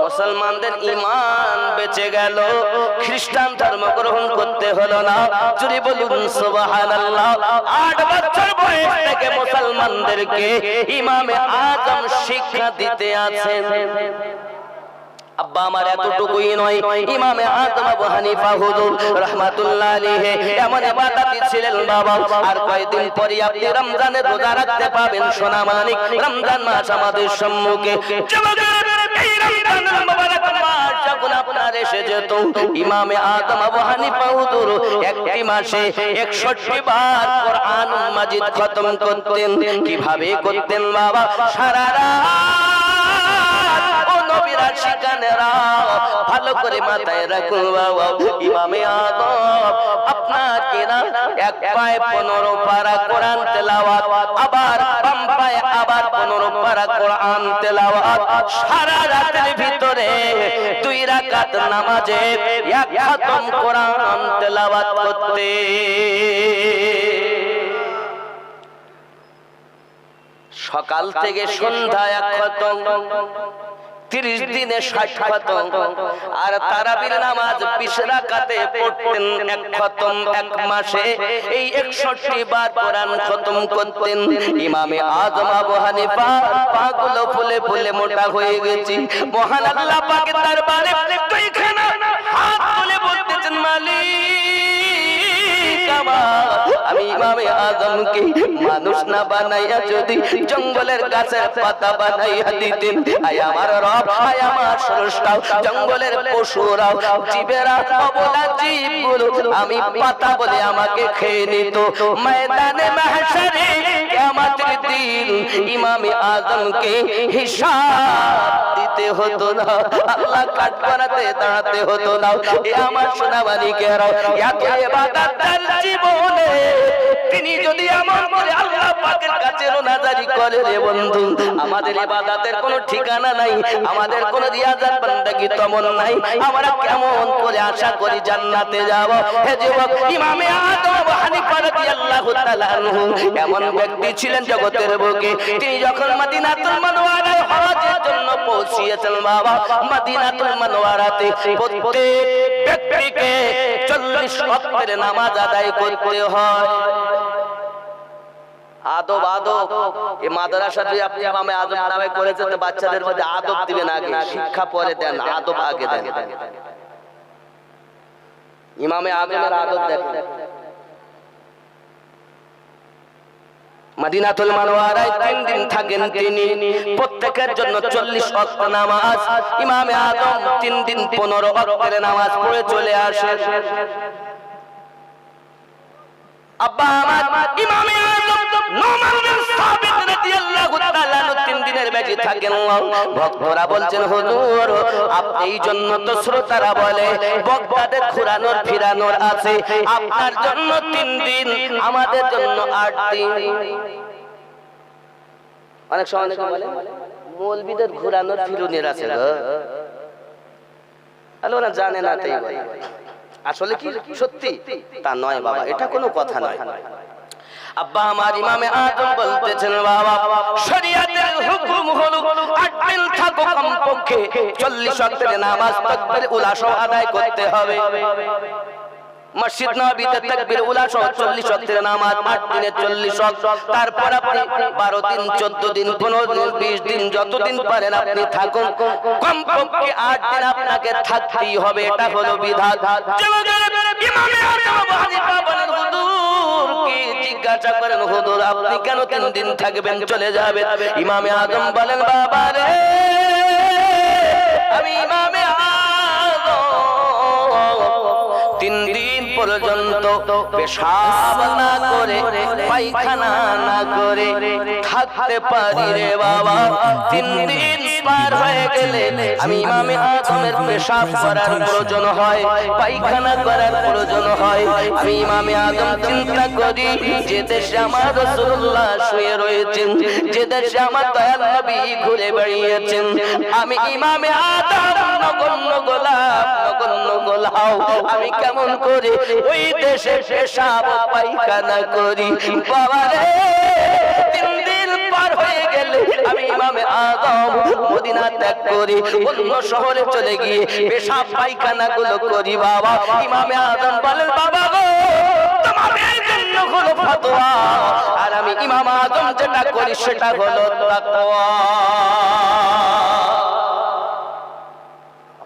মুসলমানদের ঈমান বেঁচে গেল খ্রিস্টান ধর্ম গ্রহণ করতে হলো না যদি বলুন সুবহানাল্লাহ 8 বছর বয়স থেকে মুসলমানদেরকে ইমামে আজম শিক্ষা দিতে আছেন আব্বা আমার এতটুকুই নয় ইমামে আজম আবু হানিফা হুজুর রাহমাতুল্লাহ আলাইহি এমন ইবাদতি ছিলেন বাবা আর কয়েকদিন পরে আপনি রমজানের রোজা রাখতে পাবেন সোনা মানিক রমজান মাস আমাদের সম্মুখে এই রমজানের মুবারক মাস যখন আপনার এসে যেত ইমামে আজম আবু হানিফা হুজুর একটি মাসে 61 বার কোরআন মাজিদ খতম করতেন কিভাবে করতেন বাবা সারা শিকানেরা ভালো করে মাথায় রাখুন বাবা ইমামে আজম আপনাকে না এক পায়ে 15 পারা কোরআন তেলাওয়াত আবার বাম পায়ে আবার 15 পারা কোরআন তেলাওয়াত, সারা রাতের ভিতরে 2 রাকাত নামাজে 1 খতম কোরআন তেলাওয়াত করতে। সকাল থেকে সন্ধ্যা 1 খতম, 30 দিনে 60 খতম। আর তারাবির নামাজ 20 রাকাতে পড়তেন 1 খতম। 1 মাসে এই 61 বার কোরআন খতম করতেন। ইমামে আযম আবু হানিফা পাগুলো ফুলে ফুলে মোটা হয়ে গেছে। মহান আল্লাহ পাকের দরবারে দুইখানা হাত তুলে বলতেছেন, মালিক আমার, আমি ইমামে আযমকে মানুষ না বানাইয়া যদি জঙ্গলের গাছের পাতা বানাইয়া দিতেন, আয় আমার রব, আয় আমার স্রষ্টা, জঙ্গলের পশুরাও, জীবেরা, অবলা জীবগুলো আমি পাতা বলে আমাকে খেয়ে নিত। ময়দানে মাহশরে কিয়ামতের দিন ইমামে আযমকে হিসাব দিতে হতো না, আল্লাহ কাঠগড়াতে দাঁড়াতে হতো না। এ আমার সোনামানিকেরা, এত ইবাদত তার জীবনে তিনি যদি এমন করে আল্লাহ পাকের কাছে রোনাজারি করে, রে বন্ধু, আমাদের ইবাদতের কোনো ঠিকানা নাই, আমাদের কোনো রিয়াজাত বান্দাগি তেমন নাই, আমরা কেমন করে আশা করি জান্নাতে যাব? হে যুবক, ইমামে আযম আবু হানিফা রাদিয়াল্লাহু তাআলা আনহু এমন ব্যক্তি ছিলেন জগতের বুকে, তিনি যখন মদিনাতুল মুনাওয়ারায় হজের জন্য পৌঁছিয়েছেন, বাবা, মদিনাতুল মুনাওয়ারাতে প্রত্যেক ব্যক্তিকে 40 ওয়াক্তের নামাজ আদায় করতে হয়। আদব, আদব, এই মাদ্রাসা যদি আপনি ইমামে আযম নামে করেছেন তো বাচ্চাদের মধ্যে আদব দিবেন, আগে শিক্ষা পরে দেন, আদব আগে দেন। ইমামে আযমের আদব দেখেন। মদিনাতুল মুনাওয়ারায় 3 দিন থাকেন তিনি, প্রত্যেকের জন্য 40 ওয়াক্ত নামাজ। ইমামে আযম 3 দিন 15 ওয়াক্তের নামাজ পড়ে চলে আসেন। আব্বা আমার ইমামে আযম নোমান বিন সাবিত রাদিয়াল্লাহু তাআলা 3 দিনের বেশি থাকেন। ভক্তরা বলছেন, হুজুর, আপনি এই জন্য তো শ্রোতারা বলে বগদাদে ঘোরানোর ফিরানোর আছে, আপনার জন্য 3 দিন, আমাদের জন্য 8 দিন। অনেক সময় অনেকে বলে মৌলবীদের ঘোরানোর ফিরানোর আছে গো, আলো না জানে না, তাই বলে। আসলে কি সত্যি? তা নয় বাবা, এটা কোনো কথা নয়। আব্বা আমার ইমামে আযম বলতেছেন, বাবা, শরীয়তের হুকুম হলো 8 দিন থাকো কমপক্ষে 40 ওয়াক্তের নামাজ তাকবীর উলা সহ আদায় করতে হবে। মসজিদ নববীতে তাকবীর উলা সহ 40 ওয়াক্তের নামাজ 8 দিনে 40 ওয়াক্ত। তারপর আপনি 12 দিন, 14 দিন, 15 দিন, 20 দিন, যতদিন পারেন আপনি থাকুন, কমপক্ষে 8 দিন আপনাকে থাকতেই হবে, এটা হলো বিধান। ইমামে আযম আবু হানিফা বলেন, হুজুর, কি জিজ্ঞাসা করেন, হুজুর আপনি কেন 3 দিন থাকবেন, চলে যাবেন? ইমামে আযম বলেন, বাবা রে, আমি ইমামে আযম 3 দিন পর্যন্ত পেশাব না করে, পায়খানা না করে থাকতে পারি রে বাবা। 3 দিন পার হয়ে গেলে আমি ইমামে আযমের পেশাব করার প্রয়োজন হয়, পায়খানা করার প্রয়োজন হয়। আমি ইমামে আযম চিন্তা করি, যে দেশে আমার রাসূলুল্লাহ শুয়ে রয়েছেন, যে দেশে আমার দয়াল নবী ঘুরে বেড়িয়েছেন, আমি ইমামে আযম নগণ্য গোলাপ, নগণ্য গোলাও, আমি কেমন করে ওই দেশে পেশাব পায়খানা করি? বাবা রে, 3 দিন পার হয়ে গেলে আমি ইমামে আযম মদিনা ত্যাগ করি, অন্য শহরে চলে গিয়ে পেশাব পায়খানা গুলো করি। বাবা, ইমামে আযম বলেন, বাবা গো, তোমার এই জন্য হলো ফতোয়া, আর আমি ইমাম আযম যেটা করি সেটা হলো তাকওয়া।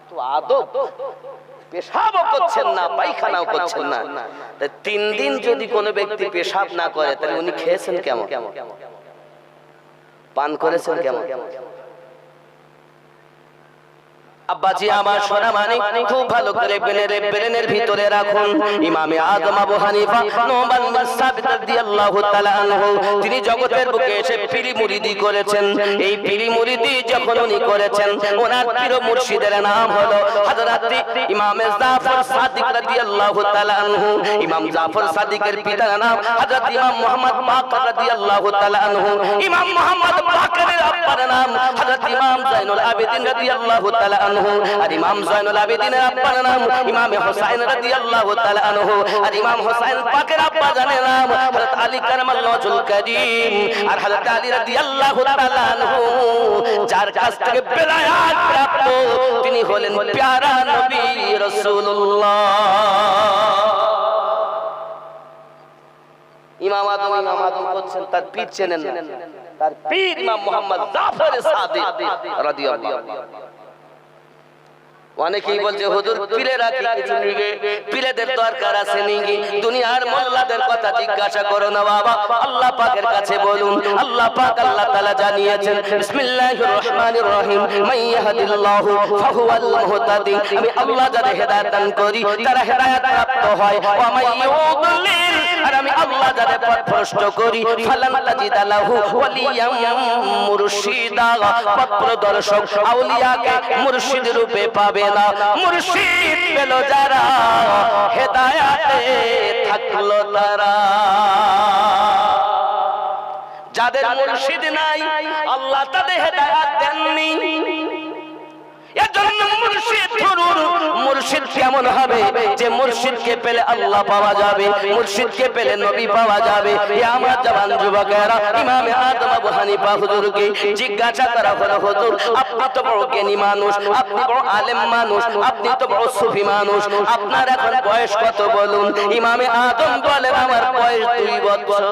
তো আদব, পেশাবও করছেন না, পায়খানাও করছেন না। 3 দিন যদি কোনো ব্যক্তি পেশাব না করে, তাহলে উনি খেয়েছেন কেমন, পান করেছেন কেমন? আব্বাজি আমার সোনা মানিক খুব ভালো করে ব্রেনের ভিতরে রাখুন। ইমামে আযম আবু হানিফা নোমান বিন সাবিত রাদিয়াল্লাহু তাআলা আনহু তিনি জগতের বুকে এসে পীরি মুরিদি করেছেন। এই পীরি মুরিদি যখন উনি করেছেন, ওনার পীর মুর্শিদের নাম হলো হযরত ইমামে জাফর সাদিক রাদিয়াল্লাহু তাআলা আনহু। ইমাম জাফর সাদিকের পিতার নাম হযরত ইমাম মুহাম্মদ বাকর রাদিয়াল্লাহু তাআলা আনহু। ইমাম মুহাম্মদ বাকরের আব্বার নাম হযরত ইমাম জাইনুল আবেদিন রাদিয়াল্লাহু তাআলা আনহু। আর ইমাম জাইনুল আবেদিনের আব্বার নাম ইমাম হুসাইন রাদিয়াল্লাহু তাআলা আনহু। আর ইমাম হুসাইন পাকের আব্বা জানের নাম হযরত আলী কারামাল্লাহু ওয়াজহুল কারীম। আর হযরত আলী রাদিয়াল্লাহু তাআলা আনহু যার কাছ থেকে বেলায়াত প্রাপ্ত তিনি হলেন প্যারা নবী রাসূলুল্লাহ। ইমাম আদম করছেন, তার পীর চেনেন না, তার পীর ইমাম মুহাম্মদ জাফর সাদিক রাদিয়াল্লাহু। অনেকেই বলছে হুজুর পীরেরা কি কিছু নিবে, পীরেদের দরকার আছে নাকি? দুনিয়ার মোল্লাদের কথা জিজ্ঞাসা করো না বাবা, আল্লাহ পাকের কাছে বলুন। আল্লাহ পাক আল্লাহ তাআলা জানিয়েছেন বিসমিল্লাহির রহমানির রহিম মান ইয়াহদিল্লাহু ফাহুয়াল মুহতাদি। আমি আল্লাহ যাদের হেদায়েত দান করি তারা হেদায়েত প্রাপ্ত হয়। ওয়া মান ইউদ্লিল, আর আমি আল্লাহ যাদের পথ ভ্রষ্ট করি ফালান তাজিদা লাহু ওয়ালিয়াম মুরশিদা। পথ প্রদর্শক আউলিয়াকে মুর্শিদ রূপে পাবে না। মুর্শিদ পেল যারা, হেদায়েতে থাকলো তারা। যাদের মুর্শিদ নাই আল্লাহ তাদের হেদায়েত দেননি। এজন্য মুর্শিদ ধরুন। মুর্শিদ কেমন হবে? যে মুর্শিদকে পেলে আল্লাহ পাওয়া যাবে, মুর্শিদকে পেলে নবী পাওয়া যাবে। এ আমার জওয়ান যুবকেরা, ইমামে আযম আবু হানিফা হুজুরকে জিজ্ঞাসা করা হলো, হুজুর আপনি তো বড় জ্ঞানী মানুষ, আপনি বড় আলেম মানুষ, আপনি তো বড় সুফি মানুষ, আপনার এখন বয়স কত বলুন? ইমামে আযম বলেন আমার বয়স 2 বছর।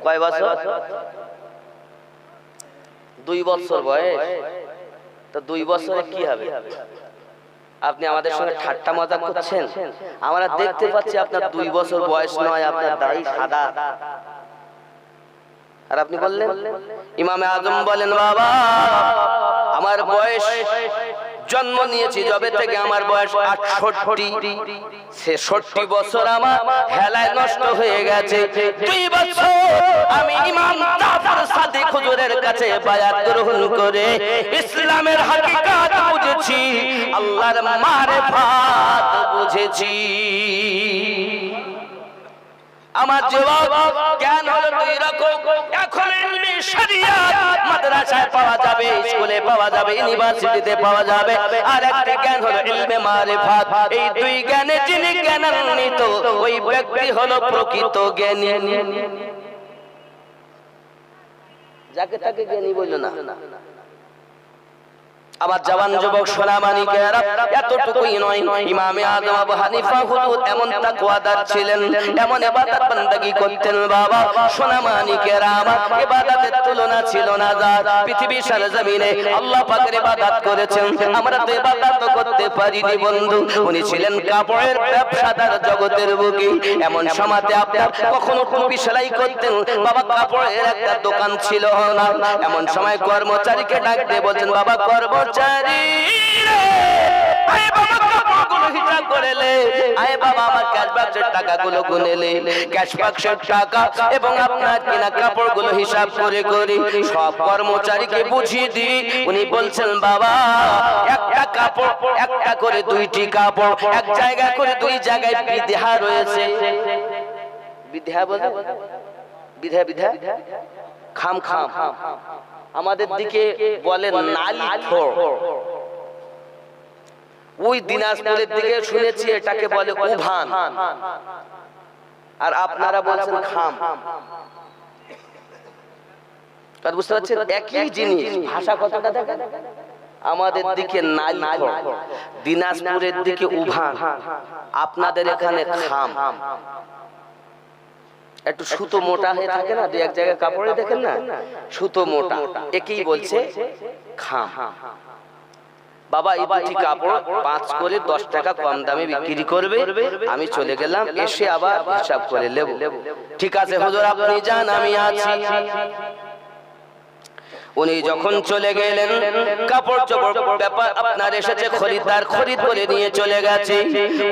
কয় বছর? 2 বছর বয়স। তো 2 বছরে কি হবে? আপনি আমাদের সঙ্গে ঠাট্টা মজা করছেন। আমরা দেখতে পাচ্ছি আপনার 2 বছর বয়স নয়, আপনার দাড়ি সাদা। আর আপনি বললেন? ইমামে আযম বলেন বাবা আমার বয়স, জন্ম নিয়েছি যবে থেকে আমার বয়স 68, 66 বছর আমার হেলায় নষ্ট হয়ে গেছে। 2 বছর আমি ইমাম জাফর সাদিক হুজুরের কাছে বায়াত গ্রহণ করে ইসলামের হাকিকাত বুঝেছি, আল্লাহর মারিফাত বুঝেছি। আমার জবাব জ্ঞান হলো 2 রকম। এখন ইলমে শরিয়াত মাদ্রাসায় পাওয়া যাবে, স্কুলে পাওয়া যাবে, ইউনিভার্সিটিতে পাওয়া যাবে। আর একটা জ্ঞান হলো ইলমে মারিফাত। এই 2 জ্ঞানে যিনি জ্ঞানান্বিত ওই ব্যক্তি হলো প্রকৃত জ্ঞানী। যাকে তাকে জ্ঞানী বললো না। আমার জওয়ান যুবক সোনা মানিকেরা, এতটুকুই নয়, ইমামে আযম আবু হানিফা হুজুর এমন তাকওয়াদার ছিলেন, এমন ইবাদত বান্দাগি করতেন বাবা সোনা মানিকেরা, আমার ইবাদতের তুলনা ছিল না। যার পৃথিবীর সরজমিনে আল্লাহ পাকের ইবাদত করেছেন, আমরা তো ইবাদত করতে পারিনি বন্ধু। উনি ছিলেন কাপড়ের ব্যবসাদার জগতের বুকে। এমন সময়তে আপনার কখনো টুপি সেলাই করতেন বাবা, কাপড়ের একটা দোকান ছিল না। এমন সময় কর্মচারীকে ডাক দিয়ে বলছেন, বাবা কর্মচারী রে, আয় বাবা কাপড়গুলো হিসাব করে লে, আয় বাবা আমার ক্যাশ বাক্সের টাকাগুলো গুনে লে। ক্যাশ বাক্সের টাকা এবং আপনার কিনা কাপড়গুলো হিসাব করে করে সব কর্মচারীকে বুঝিয়ে দিই। উনি বলছেন বাবা একটা কাপড়, একটা করে 2টি কাপড়, এক জায়গা করে 2 জায়গায় বিধা রয়েছে। বিধা বলে বিধা, বিধা খাম খাম, আমাদের দিকে বলে নালি থোড়। ওই দিনাজপুরের দিকে শুনেছি এটাকে বলে উভান, আর আপনারা বলছেন খাম। বুঝতে পারছেন? একই জিনিস, ভাষা কতটা দেখেন। আমাদের দিকে নালি থোড়, দিনাজপুরের দিকে উভান, আপনাদের এখানে খাম। একটু সুতো মোটা হয়ে থাকে না, 2-1 জায়গায় কাপড়ে দেখেন না সুতো মোটা, একেই বলছে খাম। বাবা এই 2টি কাপড় 5 করে 10 টাকা কম দামে বিক্রি করবে, আমি চলে গেলাম, এসে আবার হিসাব করে নেব। ঠিক আছে হুজুর আপনি যান, আমি আছি। উনি যখন চলে গেলেন, কাপড় চোপড় ব্যাপার আপনার এসেছে, খরিদ্দার খরিদ করে নিয়ে চলে গেছে।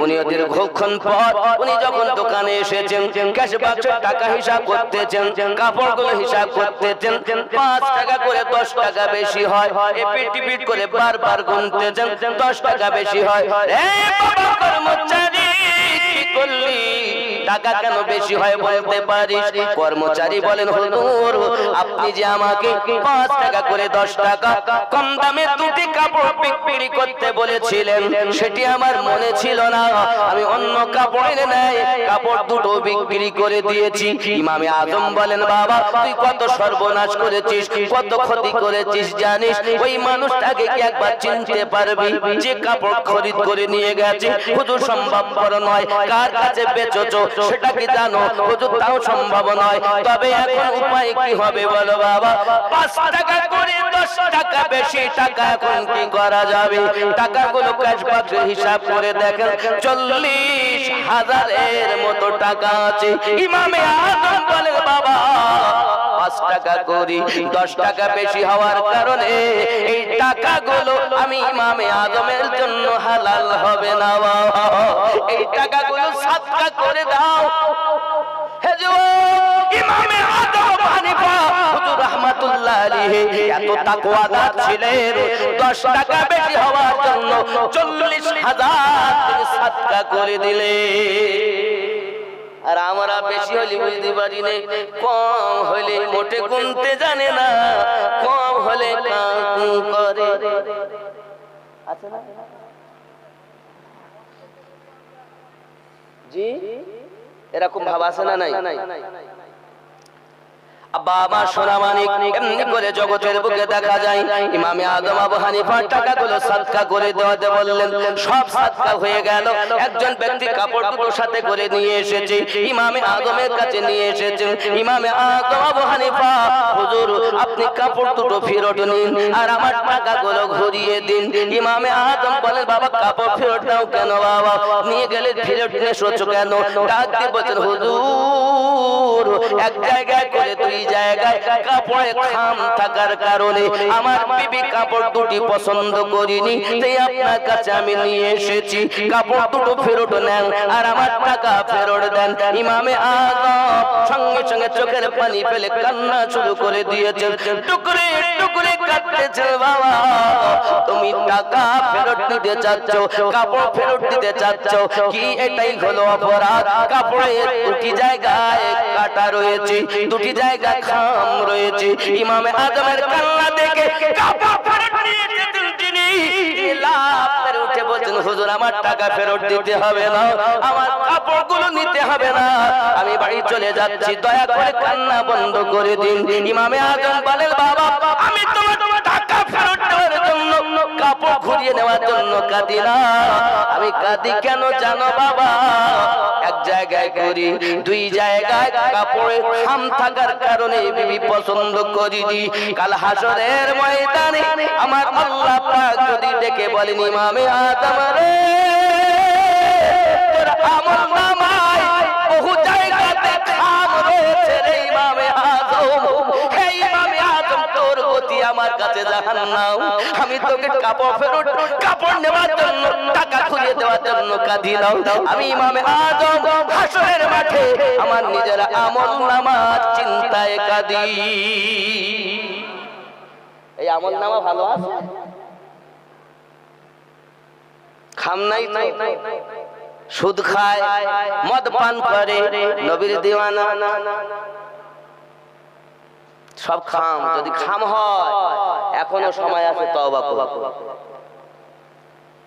উনি দীর্ঘক্ষণ পর উনি যখন দোকানে এসেছেন, ক্যাশ বাক্সের টাকা হিসাব করতেছেন, কাপড়গুলো হিসাব করতেছেন, 5 টাকা করে 10 টাকা বেশি হয়, এপিট করে বারবার গুনতেছেন, 10 টাকা বেশি হয়। বাবা কর্মচারী কি করলি, টাকা কেন বেশি হয় বলতে পারিস? কর্মচারী বলেন, হুজুর আপনি যে আমাকে 5 টাকা করে 10 টাকা কম দামে দুটি কাপড় বিক্রি করতে বলেছিলেন, সেটি আমার মনে ছিল না, আমি অন্য কাপড় এনে নাই কাপড় দুটো বিক্রি করে দিয়েছি। ইমামে আজম বলেন, বাবা তুই কত সর্বনাশ করেছিস, কত ক্ষতি করেছিস জানিস? ওই মানুষটাকে কি একবার চিনতে পারবি যে কাপড় খরিদ করে নিয়ে গেছে? হুজুর সম্ভবপর নয়। কার কাছে বেচেছো সেটা কি জানো? হুজুর তাও সম্ভব নয়। তবে এখন উপায় কি হবে বলো বাবা? 5 টাকা করে 10 টাকা বেশি টাকা এখন কি করা যাবে? টাকাগুলো ক্যাশ বাক্সে হিসাব করে দেখেন, 40,000-এর মতো টাকা আছে। ইমামে আজম বলেন, বাবা 5 টাকা করি 10 টাকা বেশি হওয়ার কারণে এই টাকাগুলো আমি ইমামে আজমের জন্য হালাল হবে না, বাবা এই টাকাগুলো সাদকা করে দাও। হে যুবক, ইমামে আজম হানিফা হুজুর রাহমাতুল্লাহ আলাইহি এত তাকওয়াদার ছিলেন, 10 টাকা বেশি হওয়ার জন্য 40,000 তিনি সাদকা করে দিলেন। আর আমরা বেশি হলে বুঝতে পারি না, কম হলে মোটে গুনতে জানে না, কম হলে কাম করে। আছে না জি? এরকম ভাব আছে না নাই? আব্বা আমার সোনা মানিক, এমনি করে জগতের বুকে দেখা যায় ইমামে আজম আবু হানিফার টাকাগুলো সাদকা করে দেওয়াতে বললেন। সব সাদকা হয়ে গেল। একজন ব্যক্তি কাপড় দুটো সাথে করে নিয়ে এসেছে, ইমামে আজমের কাছে নিয়ে এসেছেন। ইমামে আজম আবু হানিফা, হুজুর আপনি কাপড় দুটো ফেরত নিন আর আমার টাকাগুলো ঘুরিয়ে দিন। ইমামে আজম বলেন, বাবা কাপড় ফেরত দাও কেন? বাবা নিয়ে গেলে ফেরত এসেছো কেন? ডাক দিয়ে বলছেন, হুজুর এক জায়গায় করে দুই জায়গায় কাপড়ে খাম থাকার কারণে আমার বিবি কাপড় দুটি পছন্দ করিনি, তাই আপনার কাছে আমি নিয়ে এসেছি। কাপড় দুটো ফেরত নেন আর আমার টাকা ফেরত দেন। ইমামে আজম সঙ্গে সঙ্গে চোখের পানি ফেলে কান্না শুরু করে দিয়েছেন, টুকরে টুকরে কাঁদতেছে। বাবা তুমি টাকা ফেরত দিতে চাচ্ছ, কাপড় ফেরত দিতে চাচ্ছ, কি এটাই হলো অপরাধ? কাপড়ের দুটি জায়গায় কাটা রয়েছে, দুটি জায়গায় খাম রয়েছে। ইমামে আজমের কান্না দেখে কাপড় ফেরত নিয়েছেন তিনি, লাফ করে উঠে বলছেন, হুজুর আমার টাকা ফেরত দিতে হবে না, আমার কাপড়গুলো নিতে হবে না, আমি বাড়ি চলে যাচ্ছি, দয়া করে কান্না বন্ধ করে দিন। ইমামে আজম বলেন, বাবা আমি তোমার টাকা ফেরত দেওয়ার জন্য, কাপড় ঘুরিয়ে নেওয়ার জন্য কাঁদি না। আমি কাঁদি কেন জানো বাবা? এক জায়গায় করি, দুই জায়গায় কাপড়ে খাম থাকার কারণে বিবি পছন্দ করিনি। কাল হাসরের ময়দানে আমার আল্লাহ পাক যদি ডেকে বলেন, ইমামে আজম রে তোর আমলনামায় বহু জায়গাতে খাম রয়েছে রে ইমামে আজম, হে ইমামে আজম তোর গতি আমার কাছে জাহান্নাম। আমি তোকে কাপড় ফেরত, কাপড় নেওয়ার জন্য, টাকা ঘুরিয়ে দেওয়ার জন্য কাঁদি নাও। আমি ইমামে আজম হাসরের মাঠে আমার নিজের আমলনামার চিন্তায় কাঁদি। এই আমলনামা ভালো আছে? খাম নাই তো, সুদ খায়, মদ পান করে, নবীর দিওয়ানা, সব খাম। যদি খাম হয় এখনো সময় আছে তওবা করো।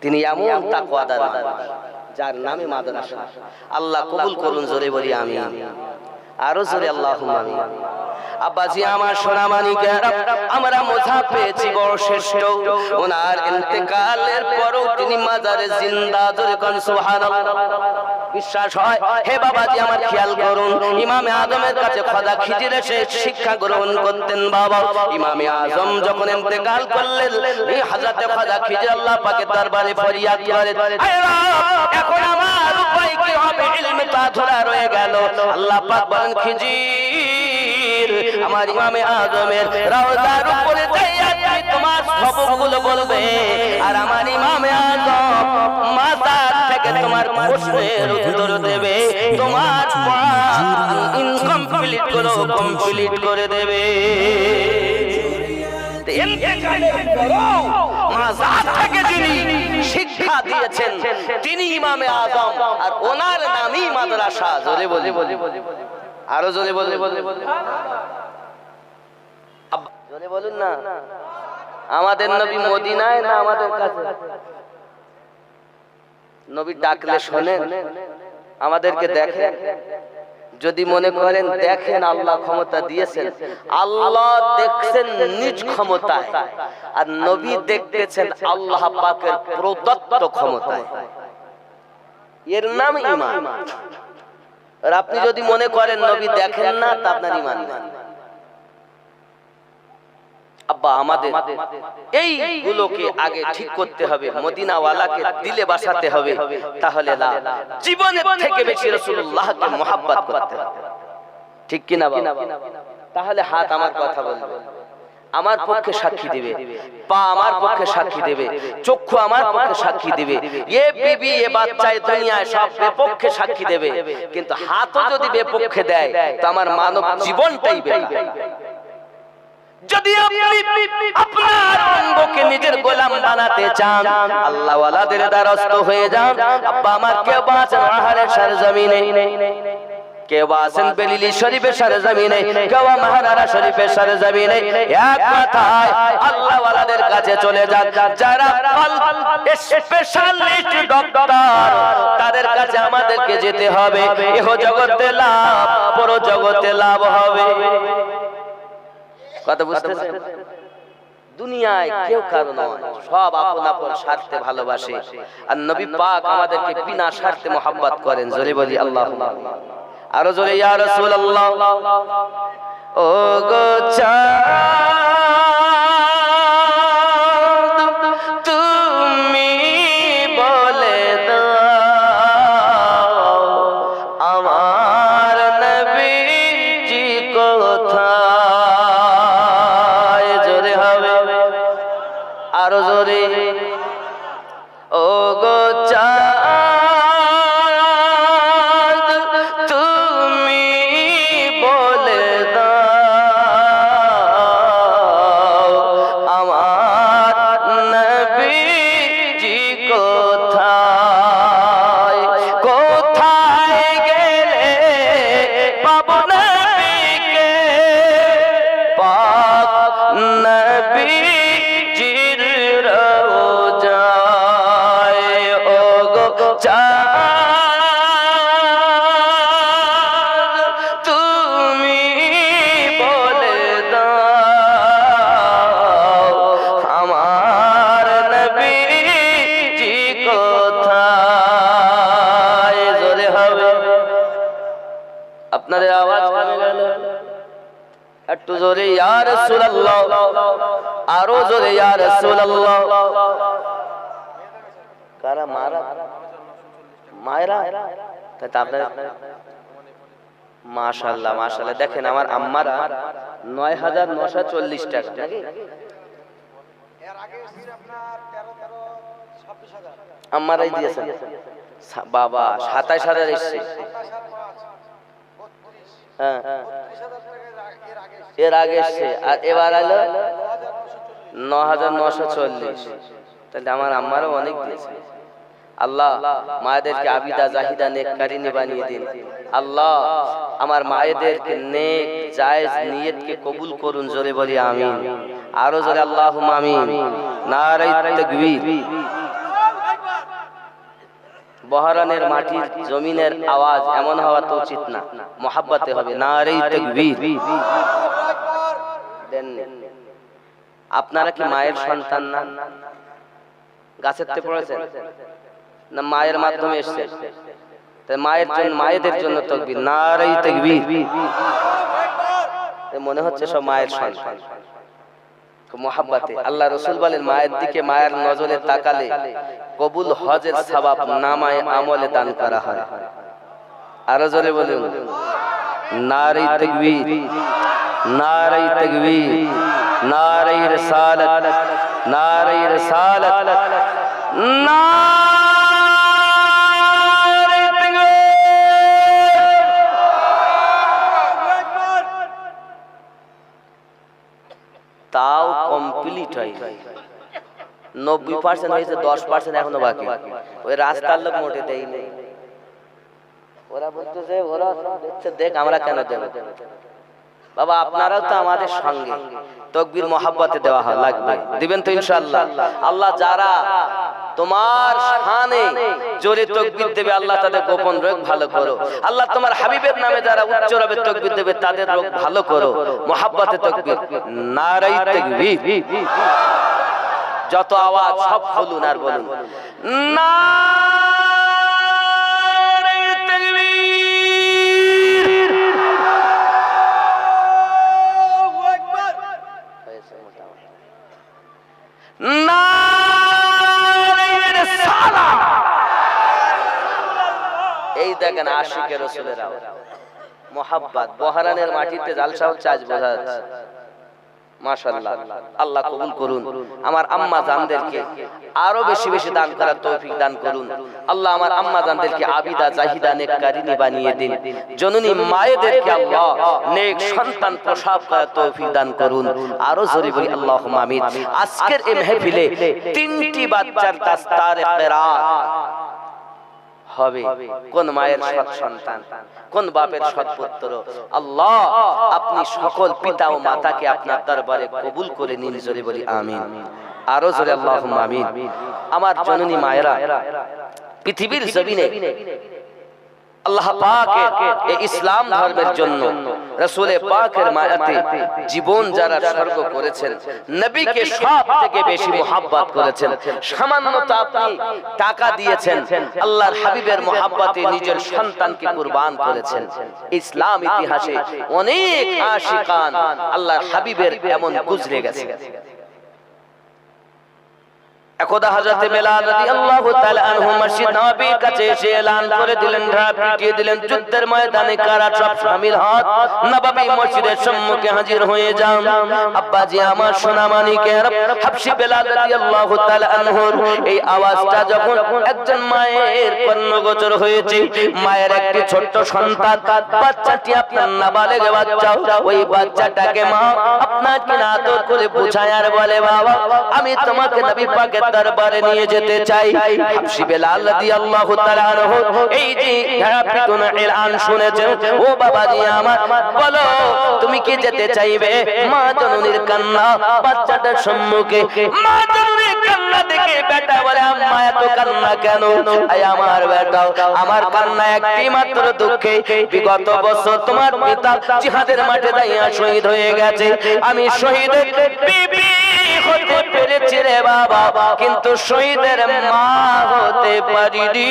তিনি এমন তাকওয়াদার যার নামে মাদ্রাসা। আল্লাহ কবুল করুন, জোরে বলি আমিন, আরো জোরে আল্লাহুম্মা আমিন। আব্বাজি আমার সোনা মানিকেরা, আমরা মজা পেয়েছি বড় শ্রেষ্ঠ। ওনার ইন্তেকালের পরও তিনি মাজারে জিন্দা, জোরে কোন সুবহানাল্লাহ। বিশ্বাস হয়? হে বাবাজি আমার খেয়াল করুন, ইমামে আজমের কাছে খাজা খিজির এসে শিক্ষা গ্রহণ করতেন। বাবা ইমামে আজম যখন ইন্তেকাল করলেন, এই হযরতে খাজা খিজির আল্লাহ পাকের দরবারে ফরিয়াদ করেন, এখন আমার উপায় কি হবে? ইলমে তো ধরা রয়ে গেল। আল্লাহ পাক বলেন, খিজির আমার ইমামে আজমের রওজার উপরে যাইয়া তুমি তোমার সবকগুলো বলবে আর আমার ইমামে আজম মাজার থেকে তোমার প্রশ্নের উত্তর দেবে, তোমার ইনকমপ্লিট গুলো কমপ্লিট করে দেবে। মাজার থেকে যিনি শিক্ষা দিয়েছেন তিনি ইমামে আজম, আর ওনার নামই মাদ্রাসা। জোরে বলে আরো জোরে বলে জোরে বলুন না। আমাদের নবী মদিনায় না আমাদের কাছে? নবী ডাকলে শোনেন, আমাদেরকে দেখেন। যদি মনে করেন দেখেন আল্লাহ ক্ষমতা দিয়েছেন, আল্লাহ দেখছেন নিজ ক্ষমতায়, আর নবী দেখতেছেন আল্লাহ পাকের প্রদত্ত ক্ষমতায়। এর নাম ঈমান। আর আপনি যদি মনে করেন নবী দেখেন না, তা আপনার ঈমান নেই। আব্বা আমাদের এইগুলোকে আগে ঠিক করতে হবে, মদিনাওয়ালাকে দিলে বসাতে হবে, তাহলে জীবনের থেকে বেশি রাসূলুল্লাহকে মুহাব্বত করতে হবে। ঠিক কি না বাবা? তাহলে হাত আমার কথা বলবে, আমার পক্ষে সাক্ষী দিবে, পা আমার পক্ষে সাক্ষী দেবে, চক্ষু আমার পক্ষে সাক্ষী দিবে, এ বিবি এ বাচ্চা এ দুনিয়ায় সব বিপক্ষে সাক্ষী দেবে। কিন্তু হাতও যদি বিপক্ষে দেয় তো আমার মানব জীবনটাই বেকার। যদি আপনি আপনার অঙ্গকে নিজের গোলাম বানাতে চান, আল্লাহ ওয়ালাদের দ্বারস্থ হয়ে যান। আব্বা আমার কেউ আছেন আহারের সরজমিনে, কেউ আছেন বেলিলি শরীফের সরজমিনে, কেউ মহারানা শরীফের সরজমিনে। এক কথায় আল্লাহ ওয়ালাদের কাছে চলে যান, যারা স্পেশালিস্ট ডক্টর, তাদের কাছে আমাদেরকে যেতে হবে। ইহ জগতে লাভ, পর জগতে লাভ হবে। কথা বুঝতেছেন? দুনিয়ায় কেউ কারো নয়, সব আপন আপন স্বার্থে ভালোবাসে, আর নবী পাক আমাদেরকে বিনা স্বার্থে মোহাব্বত করেন। জোরে বলি আল্লাহুম্মা, আরো জোরে ইয়া রাসূলুল্লাহ। ও গো চাঁদ তুমি বলে দাও আমার নবীজি কোথায়? জোরে হবে আরো জোরে। ও গো চাঁদ তুমি বলে দাও আমার নবীজি কোথায়? কোথায় গেলে পাবো নবীকে, পাক নবীজির রওজায়। ও গো চাঁদ তুমি বলে দাও আমার নবীজি কোথায়? জোরে হবে। আপনাদের আওয়াজ কমে গেল, একটু জোরে ইয়া রাসূলুল্লাহ, আরো জোরে ইয়া রাসূলুল্লাহ। কারা মারা মায়েরা? তা আপনারা মাশাআল্লাহ মাশাআল্লাহ। দেখেন আমার আম্মারা ৯৯৪০ টাকা নাকি? আম্মারাই দিয়েছেন বাবা। ২৭,০০০ এসছে। হ্যাঁ এর আগে এসছে, আর এবার আলো ৯৯৪০। তাহলে আমার আম্মারও অনেক দিয়েছে। আল্লাহ মায়েদেরকে আবিদা জাহিদা নেককারিনী বানিয়ে দিন। আল্লাহ আমার মায়েদেরকে নেক জায়েজ নিয়তকে কবুল করুন। জোরে বলি আমিন, আরো জোরে আল্লাহুম্মা আমিন। নারে তাকবীর। বহরানের মাটির জমিনের আওয়াজ এমন হওয়া তো উচিত না, মুহাব্বতে হবে। নারে তাকবীর। আপনারা কি মায়ের সন্তান না? গাছের তে পড়েছেন না মায়ের মাধ্যমে এসেছে? তাই মায়ের জন্য, মায়েদের জন্য তাকবীর, নারে তাকবীর। মনে হচ্ছে সব মায়ের সন্তান। মুহাব্বতে আল্লাহ রাসূল বলেন মায়ের দিকে মায়ের নজরে তাকালে কবুল হজের সওয়াব নামায়ে আমলে দান করা হয়। আরো জোরে বলুন নারে তাকবীর। नारे तकबीर, नारे रिसालत, नारे रिसालत, नारे तकबीर। তাও কমপ্লিট হয় 90% হয়েছে, 10% এখনো বাকি। ওই রাস্তার লোক মোটে দেই নেই, ওরা বলতেছে ওরা দেখছে, দেখ আমরা কেন দেব? বাবা আপনারাও তো আমাদের সঙ্গে, তাকবীর মহব্বতে দেওয়া হয়, লাগবে দিবেন তো ইনশাআল্লাহ। আল্লাহ যারা তোমার শানে জোরে তাকবীর দেবে আল্লাহ তাদের গোপন রোগ ভালো করো। আল্লাহ তোমার হাবিবের নামে যারা উচ্চ রবে তাকবীর দেবে তাদের রোগ ভালো করো। মহব্বতে তাকবীর, নারে তাকবীর। যত আওয়াজ সব খুলুন আর বলুন নারে তাকবীর। আল্লাহু আকবার। নারে রিসালাত। এই দেখেন আশিকে রাসূলের আওয়াজ, মোহাব্বত। বহরানের মাটিতে জালসা হচ্ছে আজ বোঝা যাচ্ছে। মাশাআল্লাহ, আল্লাহ কবুল করুন। আমার আম্মা জানদেরকে আরো বেশি বেশি দান করার তৌফিক দান করুন। আল্লাহ আমার আম্মা জানদেরকে আবিদা, জাহিদা, নেককারিনী বানিয়ে দিন। জননী মায়েদেরকে আল্লাহ নেক সন্তান প্রসব করার তৌফিক দান করুন। আরো জোরে বলি আল্লাহুম্মা আমিন। আজকের এই মাহফিলে 3টি বাচ্চার দাস্তারে কিরাত হবে। কোন মায়ের সৎ সন্তান, কোন বাপের সৎ পুত্র। আল্লাহ আপনি সকল পিতা ও মাতাকে আপনার দরবারে কবুল করে নিন। জোরে বলি আমিন। আরো জোরে আল্লাহুম্মা আমিন। আমার জননী মায়েরা, পৃথিবীর জমিনে আল্লাহ পাকের এই ইসলাম ধর্মের জন্য রাসূল পাকের মায়াতে জীবন যারা উৎসর্গ করেছেন, নবীকে সবথেকে বেশি মহব্বত করেছেন। সামান্যতা আপনি টাকা দিয়েছেন, আল্লাহর হাবিবের মহব্বতে নিজের সন্তানকে কুরবান করেছেন। ইসলাম ইতিহাসে অনেক আশিকান আল্লাহর হাবিবের এমন গুজরে গেছে। একদা হযরত বেলাল রাদিয়াল্লাহু তাআলা আনহু মসজিদ নববীর কাছে এসে এলান করে দিলেন, ঢা পিটিয়ে দিলেন, যুদ্ধের ময়দানে কারা সব শামিল হন, নববী মসজিদের সম্মুখে হাজির হয়ে যান। আব্বাজি আমার সোনা মানিকের হাবশী বেলাল রাদিয়াল্লাহু তাআলা আনহুর এই আওয়াজটা যখন একজন মায়ের কর্ণগোচর হয়েছে, মায়ের একটি ছোট্ট সন্তান, বাচ্চাটি আপনার নাবালেগ বাচ্চা, ওই বাচ্চাটাকে মা আপনাকে আদর করে বুঝায় আর বলে, বাবা আমি তোমাকে নবী পাকের দরবারে নিয়ে যেতে চাই। হাবশী বেলাল রাদিয়াল্লাহু তাআলা আনহু এই যে পিটুন এলান শুনেছেন, ও বাবাজি আমার বলো তুমি কি যেতে চাইবে? মা জননীর কান্না বাচ্চাটার সম্মুখে, মা জননীর কান্না দেখে বেটা বলে, আম্মা এত কান্না কেন? আয় আমার বেটা, আমার কান্না একটি মাত্র দুঃখে বিগত বছর তোমার পিতা জিহাদের মাঠে যাইয়া শহীদ হয়ে গেছে। আমি শহীদের বিবি হতে পেরেছি রে বাবা, কিন্তু শহীদের মা হতে পারিনি,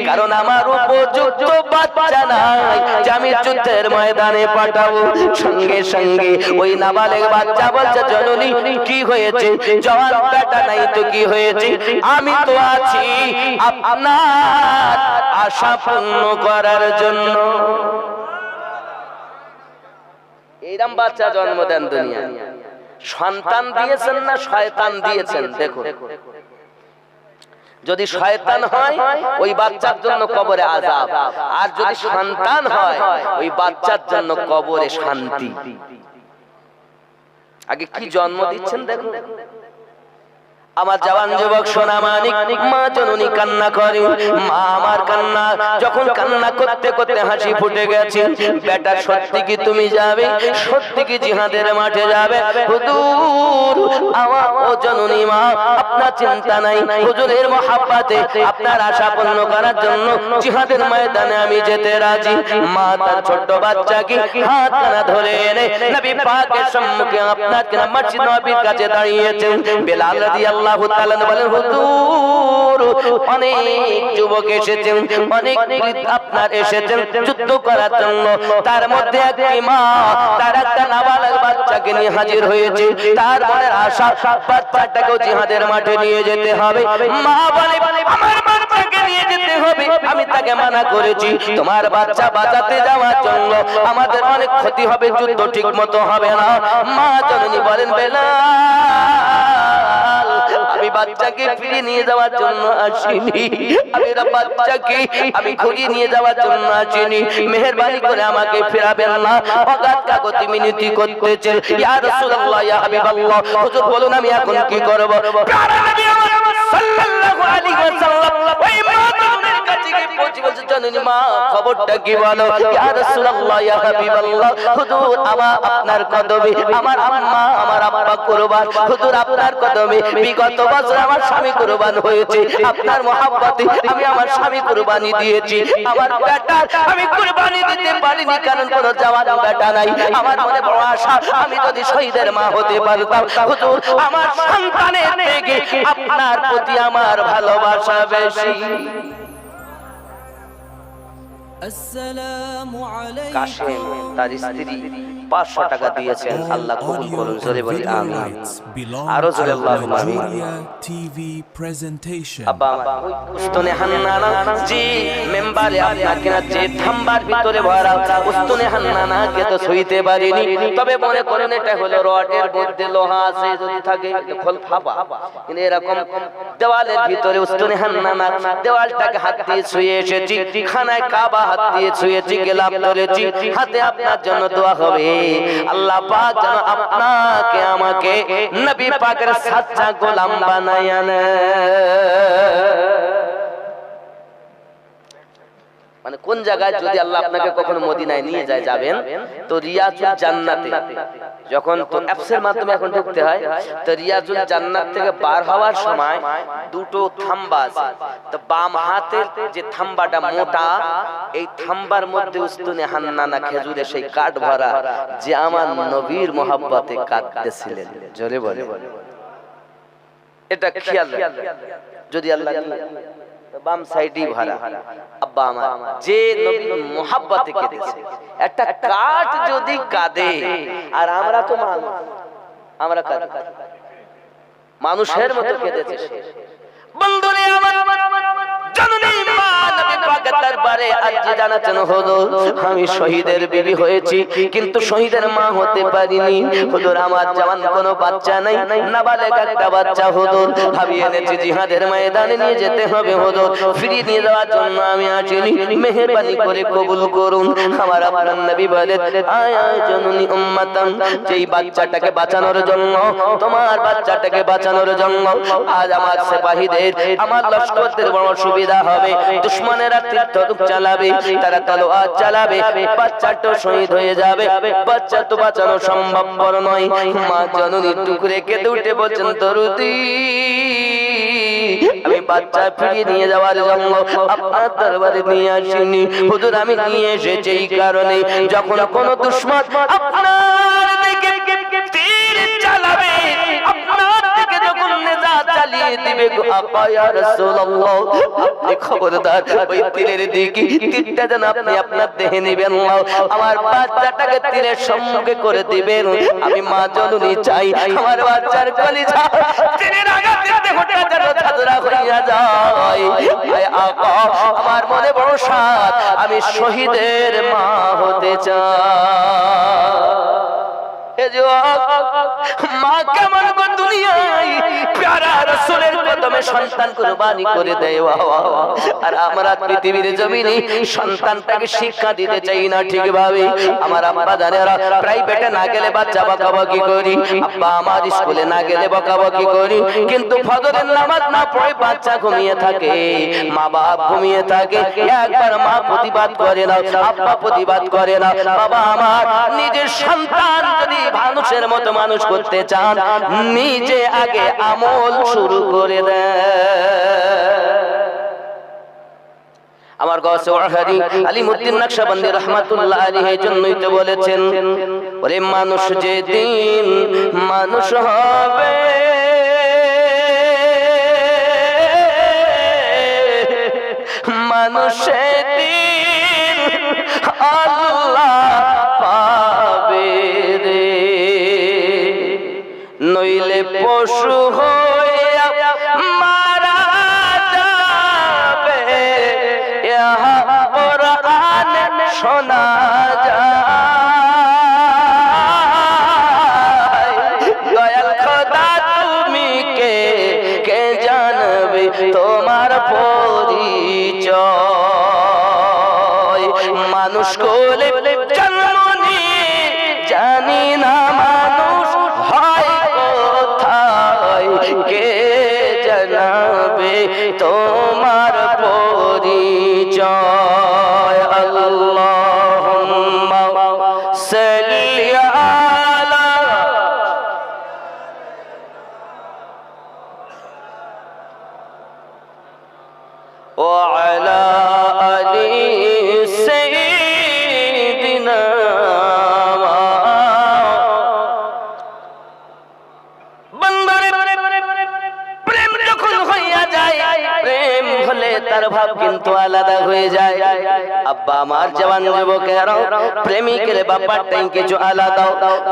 কারণ আমার উপযুক্ত বাচ্চা নাই যে আমি যুদ্ধের ময়দানে পাঠাবো। সঙ্গে সঙ্গে ওই নাবালেগ বাচ্চা বলছে, জননী কি হয়েছে? জওয়ান বেটা নাই তো কি হয়েছে? আমি তো আছি আপনার আশা পূর্ণ করার জন্য। এইরকম বাচ্চা জন্ম দেন দুনিয়া। সন্তান দিয়েছেন না শয়তান দিয়েছেন? দেখুন, যদি শয়তান হয় ওই বাচ্চার জন্য কবরে আযাব, আর যদি সন্তান হয় ওই বাচ্চার জন্য কবরে শান্তি। আগে কি জন্ম দিচ্ছেন দেখুন। আমার জওয়ান যুবক সোনা মানিক, মা জননী কান্না করে। মা আমার কান্না যখন কান্না করতে করতে হাসি ফুটে গেছে। বেটা সত্যি কি তুমি যাবে? সত্যি কি জিহাদের মাঠে যাবে? হুজুর আমার ও জননী মা, আপনার চিন্তা নাই, হুজুরের মহব্বতে আপনার আশা পূর্ণ করার জন্য জিহাদের ময়দানে আমি যেতে রাজি। মা তার ছোট্ট বাচ্চাকে হাত কানা ধরে এনে নবী পাকের সম্মুখে আপনার মসজিদ নববীর কাছে দাঁড়িয়েছেন। বেলাল রাদিয়াল্লাহু তাআলা বলেন, হুজুর অনেক যুবক এসেছেন, অনেক আপনার এসেছেন যুদ্ধ করার জন্য, তার মধ্যে একটি মা তার একটা নাবালক বাচ্চাকে নিয়ে হাজির হয়েছে। তার মনের আশা বাচ্চাটাকেও জিহাদের মাঠে নিয়ে যেতে হবে। মা বলে, আমার বাচ্চাকে নিয়ে যেতে হবে আমি তাকে মানা করেছি। তোমার বাচ্চা বাঁচাতে যাওয়ার জন্য আমাদের অনেক ক্ষতি হবে, যুদ্ধ ঠিক মতো হবে না। মা জননী বলেন বেলাল, আমি বাচ্চাকে ফিরিয়ে নিয়ে যাওয়ার জন্য আসিনি, আমি বাচ্চাকে আমি ঘুরিয়ে নিয়ে যাওয়ার জন্য আসিনি। মেহেরবানি করে আমাকে ফেরাবেন না। অগাধ কাকুতি মিনতি করতেছেন। ইয়া রাসূলুল্লাহ, ইয়া হাবিবাল্লাহ, হুজুর বলুন আমি এখন কি করব? প্যারা নবী সাল্লাল্লাহু আলাইহি ওয়াসাল্লাম ওই মা জননীর কাছে গিয়ে পৌঁছে বলছে, জননী মা খবরটা কি বলো? ইয়া রাসূলুল্লাহ, ইয়া হাবিবাল্লাহ, হুজুর আপনার কদমে আমার আম্মা আমার আব্বা কুরবান, হুজুর আপনার কদমে বিগত বছর আমার স্বামী কুরবান হয়েছে, আপনার মহব্বতে আমি আমার স্বামী কুরবানি দিয়েছি। আমার বেটা আমি কুরবানি দিতে পারিনি, কারণ কোনো জওয়ান বেটা নাই। আমার মনে বড় আশা, আমি যদি শহীদের মা হতে পারতাম। হুজুর আমার সন্তানের থেকে আপনার প্রতি আমার ভালোবাসা বেশি। কাশেম তার স্ত্রী 500 টাকা দিয়েছেন, আল্লাহ কবুল করুন, জোরে বলি আমিন। আরো জোরে আল্লাহুম্মা আমিন। আব্বা উস্তনে হান্নানা জি মেম্বারে আপনাকে না যে থাম্বার ভিতরে ভরা উস্তনে হান্নানা কে তো সইতে পারিনি, তবে মনে করেন এটা হলো রডের মধ্যে লোহা আছে, যদি থাকে খোল ফাঁপা, কিন্তু এরকম দেওয়ালের ভিতরে উস্তনে হান্নানা দেওয়ালটাকে হাত দিয়ে ছুঁয়ে এসেছি, খানায় কাবা হাত দিয়ে ছুঁয়েছি, গেলাম ধরেছি, হাতে আপনার জন্য দোয়া হবে, আল্লাহ পাক যেন আপনাকে আমাকে নবী পাকের সাচ্চা গোলাম বানায়া মানে কোন জায়গায় যদি আল্লাহ আপনাকে কখনো মদিনায় নিয়ে যায় যাবেন তো রিয়াজুল জান্নাতে, যখন তো অ্যাপসের মাধ্যমে এখন ঢুকতে হয়, তো রিয়াজুল জান্নাত থেকে বার হওয়ার সময় দুটো থাম্বা আছে, তো বাম হাতের যে থাম্বাটা মোটা, এই থাম্বার মধ্যে উস্তুনে হান্নানা খেজুরে সেই কাঠ ভরা, যে আমার নবীর মহব্বতে কাঁদতেছিলেন, জোরে বলে এটা খেয়াল যদি আল্লাহ বাম সাইডই ভরা। আব্বা আমার যে নবীর মোহাব্বতে কেঁদেছে, একটা কাঠ যদি কাঁদে, আর আমরা তো আমরা মানুষের মতো কেঁদেছে। বন্ধুরে আমার জননী মা নবী পাকের দরবারে আরজি জানাচ্ছেন, হুজুর আমি শহীদের বিবি হয়েছি কিন্তু শহীদের মা হতে পারিনি। হুজুর আমার জওয়ান কোনো বাচ্চা নাই, নাবালেগ একটা বাচ্চা হুজুর আমি এনেছি, জিহাদের ময়দানে নিয়ে যেতে হবে হুজুর, ফিরিয়ে নিয়ে যাওয়ার জন্য আমি আসিনি, মেহেরবানি করে কবুল করুন। আমার আপনার নবী বলেন, আয় আয় জননী উম্মাতান, যেই বাচ্চাটাকে বাঁচানোর জন্য, তোমার বাচ্চাটাকে বাঁচানোর জন্য আজ আমার সিপাহীদের আমার লস্করদের বড় সুবিধা হবে, দুশমনেরা তীরধনুক চালাবে, তারা তলোয়ার চালাবে, বাচ্চাটা শহীদ হয়ে যাবে, বাচ্চা তো বাঁচানো সম্ভবপর নয়। মা জননী টুকরে কেঁদে উঠে বলছেন, দরুদি আমি বাচ্চা ফিরিয়ে নিয়ে যাওয়ার জন্য আপনার দরবারে নিয়ে আসিনি হুজুর, আমি নিয়ে এসেছি এই কারণে, যখন কোনো দুশমন আপনার দিকে তীর চালাবে, আপনার দিকে যখন নেজাত চালিয়ে দিবে গো আপা ইয়া রাসূলুল্লাহ, আপনি খবরদার ওই তীরের দিকে তীরটা যেন আপনি আপনার দেহে নেবেন না, আমার বাচ্চাটাকে তীরের সম্মুখে করে দিবেন। আমি মা জননী চাই আমার বাচ্চার কলিজা তীরের আঘাতে দেহটা যেন ধাঁধরা হইয়া যায়। আয় আকা আমার মনে বড় সাধ, আমি শহীদের মা হতে চাই। মা কেমন গো দুনিয়ায় প্যারা রাসূলের কদমে সন্তান কুরবানি করে দেয়, আর আমরা পৃথিবীর জমিনে সন্তানটাকে শিক্ষা দিতে চাই না ঠিকভাবে। আমার আব্বা জানেরা প্রাইভেটে না গেলে বাচ্চা বকাবকি করি, আব্বা আমার স্কুলে না গেলে বকাবকি করি, কিন্তু ফজরের নামাজ না পড়ে বাচ্চা ঘুমিয়ে থাকে, মা বাপ ঘুমিয়ে থাকে, একবার মা প্রতিবাদ করে না, আব্বা প্রতিবাদ করে না। বাবা আমার নিজের সন্তান যদি মানুষের মতো মানুষ করতে চান, নিজে আগে আমল শুরু করে দেন। আমার গৌসে ওয়াহারি আলিমউদ্দিন নকশবন্দি রাহমাতুল্লাহ আলাইহি জন্যই তো বলেছেন, ওরে মানুষ যেদিন মানুষ হবে, মানুষ সেদিন আল্লাহ পাবে রে, নইলে পশু হইয়া মারা যাবে, শোনা যায়। দয়াল খোদা তুমি কে জানবে তোমার পরিচয়। মানুষ কোলে জন্ম নিয়ে জানি না মানুষ হয় কোথায়, কে জানাবে তোমার পরিচয়। আল্লাহুম্মা সাল্লি আলা ওয়া আলা আলি সাইয়্যিদিনা। প্রেম যখন হইয়া যায়, প্রেম হলে তার ভাব কিন্তু আলাদা হয়ে যায়। আব্বা আমার জওয়ান যুবকেরা, প্রেমিকের ব্যাপারটাই কিছু আলাদা।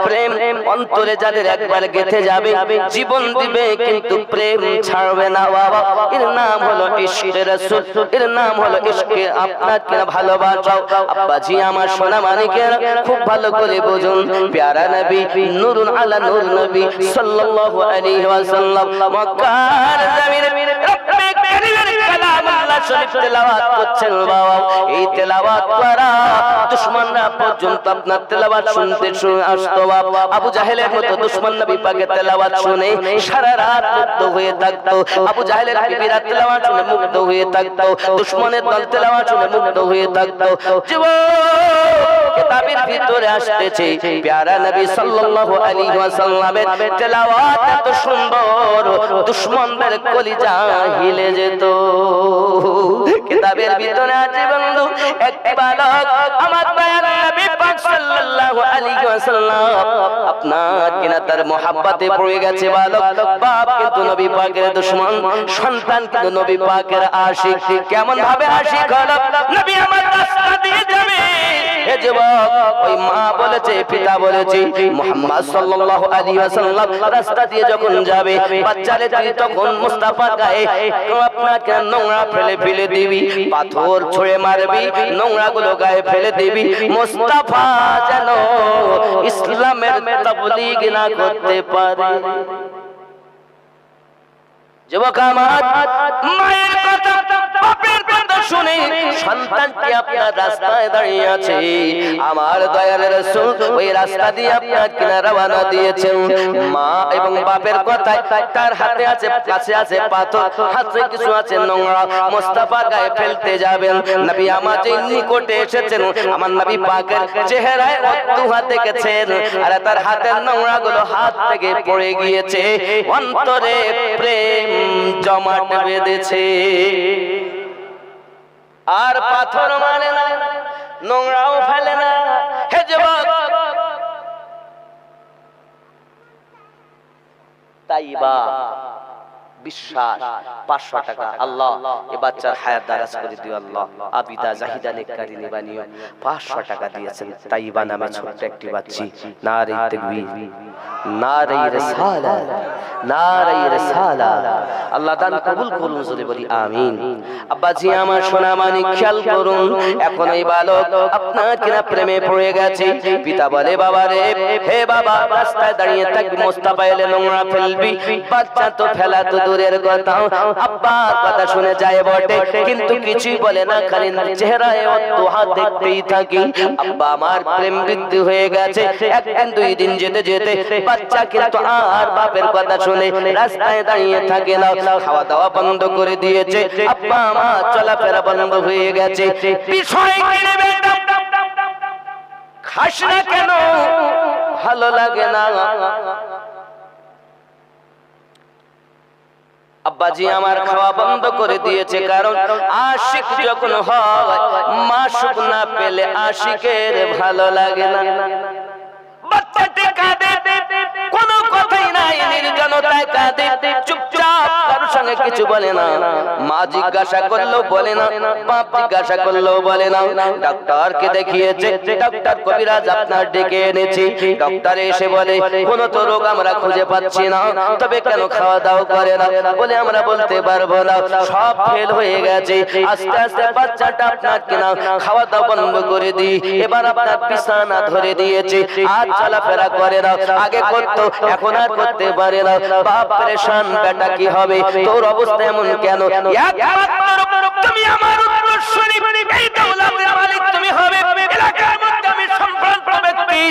প্রেম অন্তরে যাদের একবার গেঁথে যাবে, জীবন দিবে কিন্তু প্রেম ছাড়বে না বাবা। এর নাম হলো ইশকে রাসূল, এর নাম হলো ইশকে আপনাকে ভালোবাসা। আব্বাজি আমার সোনা মানিকেরা খুব ভালো করে বুঝুন, প্যারা নবী নূরুন আলা নূর নবী সাল্লাল্লাহু আলাইহি ওয়াসাল্লাম মক্কার জমিনে রব্বে কারীমের কালামুল্লাহ শরীফ তেলাওয়াত করছেন বাবা। এই তেলাওয়াত করা দুশমনরা পর্যন্ত আপনার তেলাওয়াত শুনতে আসতো বাবা। আবু জাহেলের মতো দুশমন নবী পাকের তেলাওয়াত শুনে সারা রাত মুগ্ধ হয়ে থাকতো। আবু জাহেলের বিবিরা তেলাওয়াত শুনে মুগ্ধ হয়ে থাকতো, দুশমনের দল তেলাওয়াত শুনে মুগ্ধ হয়ে থাকতো। কিতাবের ভিতরে আসতেছে প্যারা নবী সাল্লাল্লাহু আলাইহি ওয়াসাল্লামের তেলাওয়াত এত সুন্দর, দুশমনদের কলিজা হিলে যেত। কিতাবের ভিতরে আছে বন্ধু, এক বালক আমার দয়াল নবী পাক সাল্লাল্লাহু আলাইহি ওয়াসাল্লাম আপনার কিনা তার মহব্বতে পড়ে গেছে। বালক বাপ কিন্তু নবী পাকের দুশমন, সন্তান কিন্তু নবী পাকের আশিক। কেমন ভাবে আশিক হলো, নবী আমার রাস্তা দিয়ে যাবে, হে যুবক ওই মা বলেছে, পিতা বলেছে, মুহাম্মদ সাল্লাল্লাহু আলাইহি ওয়াসাল্লাম রাস্তা দিয়ে যখন যাবে, বাচ্চারে তুই তখন মুস্তাফার গায়ে আপনাকে নোংরা ফেলে দিবি, পাথর ছুঁড়ে মারবি, নোংরা গুলো গায়ে ফেলে দিবি, মুস্তাফা যেন ইসলামের তাবলীগ না করতে পারে। যুবক আমার, মায়ের কথা বাপের কথা শুনে সন্তানটি আপনার রাস্তায় দাঁড়িয়ে আছে। আমার দয়াল রাসূল ওই রাস্তা দিয়ে আপনার কিনা রওনা দিয়েছেন। মা এবং বাপের কথায় তার হাতে আছে, কাছে আছে পাথর, হাতে কিছু আছে নোংরা, মুস্তাফার গায়ে ফেলতে যাবেন। নবী আমার যে নিকটে এসেছেন, আমার নবী পাকের চেহারায় অদ্ভুত দেখেছেন, আর তার হাতের নোংরা গুলো হাত থেকে পড়ে গিয়েছে, অন্তরে প্রেম জমাট বেঁধেছে। আর পাথর মানে না, নোংরাও ফেলে না। হে যুবক, তাইবা বিশ্বাস 500 টাকা আল্লাহ এই বাচ্চার হায়াত দারাজ করে দিও আল্লাহ। আবিদা জাহিদা নেককারিনী বানিও। 500 টাকা দিয়েছেন তাইবা নামে ছোট্ট একটি বাচ্চি। নারে তাকবীর, নারে রিসালাত, নারে রিসালাত। আল্লাহ দান কবুল করুন, জোরে বলি আমিন। আব্বাজি আমার সোনা মানিক খেয়াল করুন, এখন এই বালক আপনার কিনা প্রেমে পড়ে গেছে। পিতা বলে, বাবা রে, হে বাবা, রাস্তায় দাঁড়িয়ে থাকবি, মুস্তাফা এলে নোংরা ফেলবি। বাচ্চা তো ফেলা তো দূরের কথা, আব্বার কথা শুনে যায় বটে, কিন্তু কিছুই বলে না, খালি চেহারায় অদ্ভুত দেখতেই থাকি। আব্বা আমার প্রেম বৃদ্ধি হয়ে গেছে। একদিন দুই দিন যেতে যেতে বাচ্চা কিন্তু আর বাপের কথা শুনে রাস্তায় দাঁড়িয়ে থাকে না, খাওয়া দাওয়া বন্ধ করে দিয়েছে, আব্বা আমার চলাফেরা বন্ধ হয়ে গেছে। বিষয় কি রে বেটা, খাস না কেন, ভালো লাগে না? আব্বাজি আমার খাওয়া বন্ধ করে দিয়েছে, কারণ আশিক যখন হয়, মাসুক না পেলে আশিকের ভালো লাগে না। বাচ্চাটি কাঁদে, কোনো কথাই না নাই, নির্জনতায় কাঁদে, চুপচাপ কারোর সঙ্গে কিছু বলে না। মা জিজ্ঞাসা করলেও বলে না, বাপ জিজ্ঞাসা করলেও বলে না। ডাক্তারকে দেখিয়েছে, ডাক্তার কবিরাজ আপনার ডেকে এনেছি। ডাক্তার এসে বলে কোন তো রোগ আমরা খুঁজে পাচ্ছি না, তবে কেন খাওয়া দাওয়া করে না? বলে আমরা বলতে পারবো না, সব ফেল হয়ে গেছে। আস্তে আস্তে বাচ্চাটা আপনার কিনা খাওয়া দাওয়া বন্ধ করে দিই, এবার আপনার বিছানা ধরে দিয়েছে, আর চলাফেরা করে না। আগে করতো, এখন আর করতে পারে না। বাপ পরেশান, বেটা কি হবে? তোর অবস্থা এমন কেন? তুমি আমার উত্তরসূরি, এই দৌলতের মালিক তুমি হবে। এলাকার মধ্যে আমি সম্ভ্রান্ত ব্যক্তি,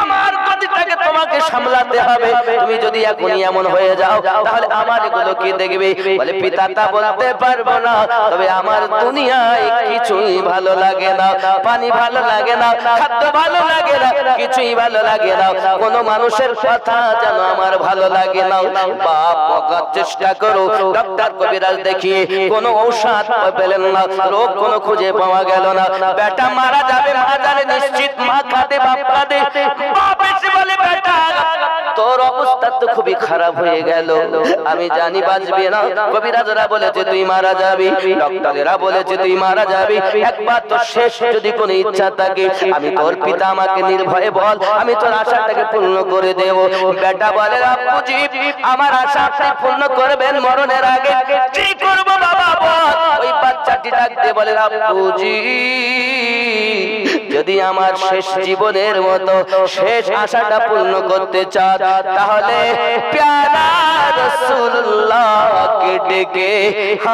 আমার গতিটাকে তোমাকে সামলাতে হবে। তুমি যদি এখনই এমন হয়ে যাও, তাহলে আমার এগুলো কি দেখবে? বলে পিতা তা বলতে পারবো না, তবে আমার দুনিয়ায় কিছুই ভালো লাগে না। পানি ভালো লাগে না, খাদ্য ভালো লাগে না, কিছুই ভালো লাগে না। কোনো মানুষের কথা যেন আমার ভালো লাগে না। বাপ বকার চেষ্টা করো, ডাক্তার কবিরাজ দেখিয়ে কোনো ঔষধ পেলেন না, রোগ কোনো খুঁজে পাওয়া গেল না। বেটা মারা যাবে, মা জানে নিশ্চিত, মা কাঁদে, বাপ কাঁদে। বাপ এসে বলে বেটা তোর অবস্থা তো খুবই খারাপ হয়ে গেল, আমি জানি বাঁচবে না। কবিরাজরা বলেছে তুই মারা যাবি, ডক্টরেরা বলেছে তুই মারা যাবি। একবার তো শেষ যদি কোনো ইচ্ছা থাকে, আমি তোর পিতা, আমাকে নির্ভয়ে বল, আমি তোর আশাটাকে পূর্ণ করে দেব। বেটা বলে আব্বুজি আমার আশা আপনি পূর্ণ করবেন মরণের আগে। কি করব বাবা বল? ওই বাচ্চাটি ডাক দিয়ে বলে আব্বুজি যদি আমার শেষ জীবনের মতো শেষ আশাটা পূর্ণ করতে চান, তাহলে প্যারা রাসূলুল্লাহকে ডেকে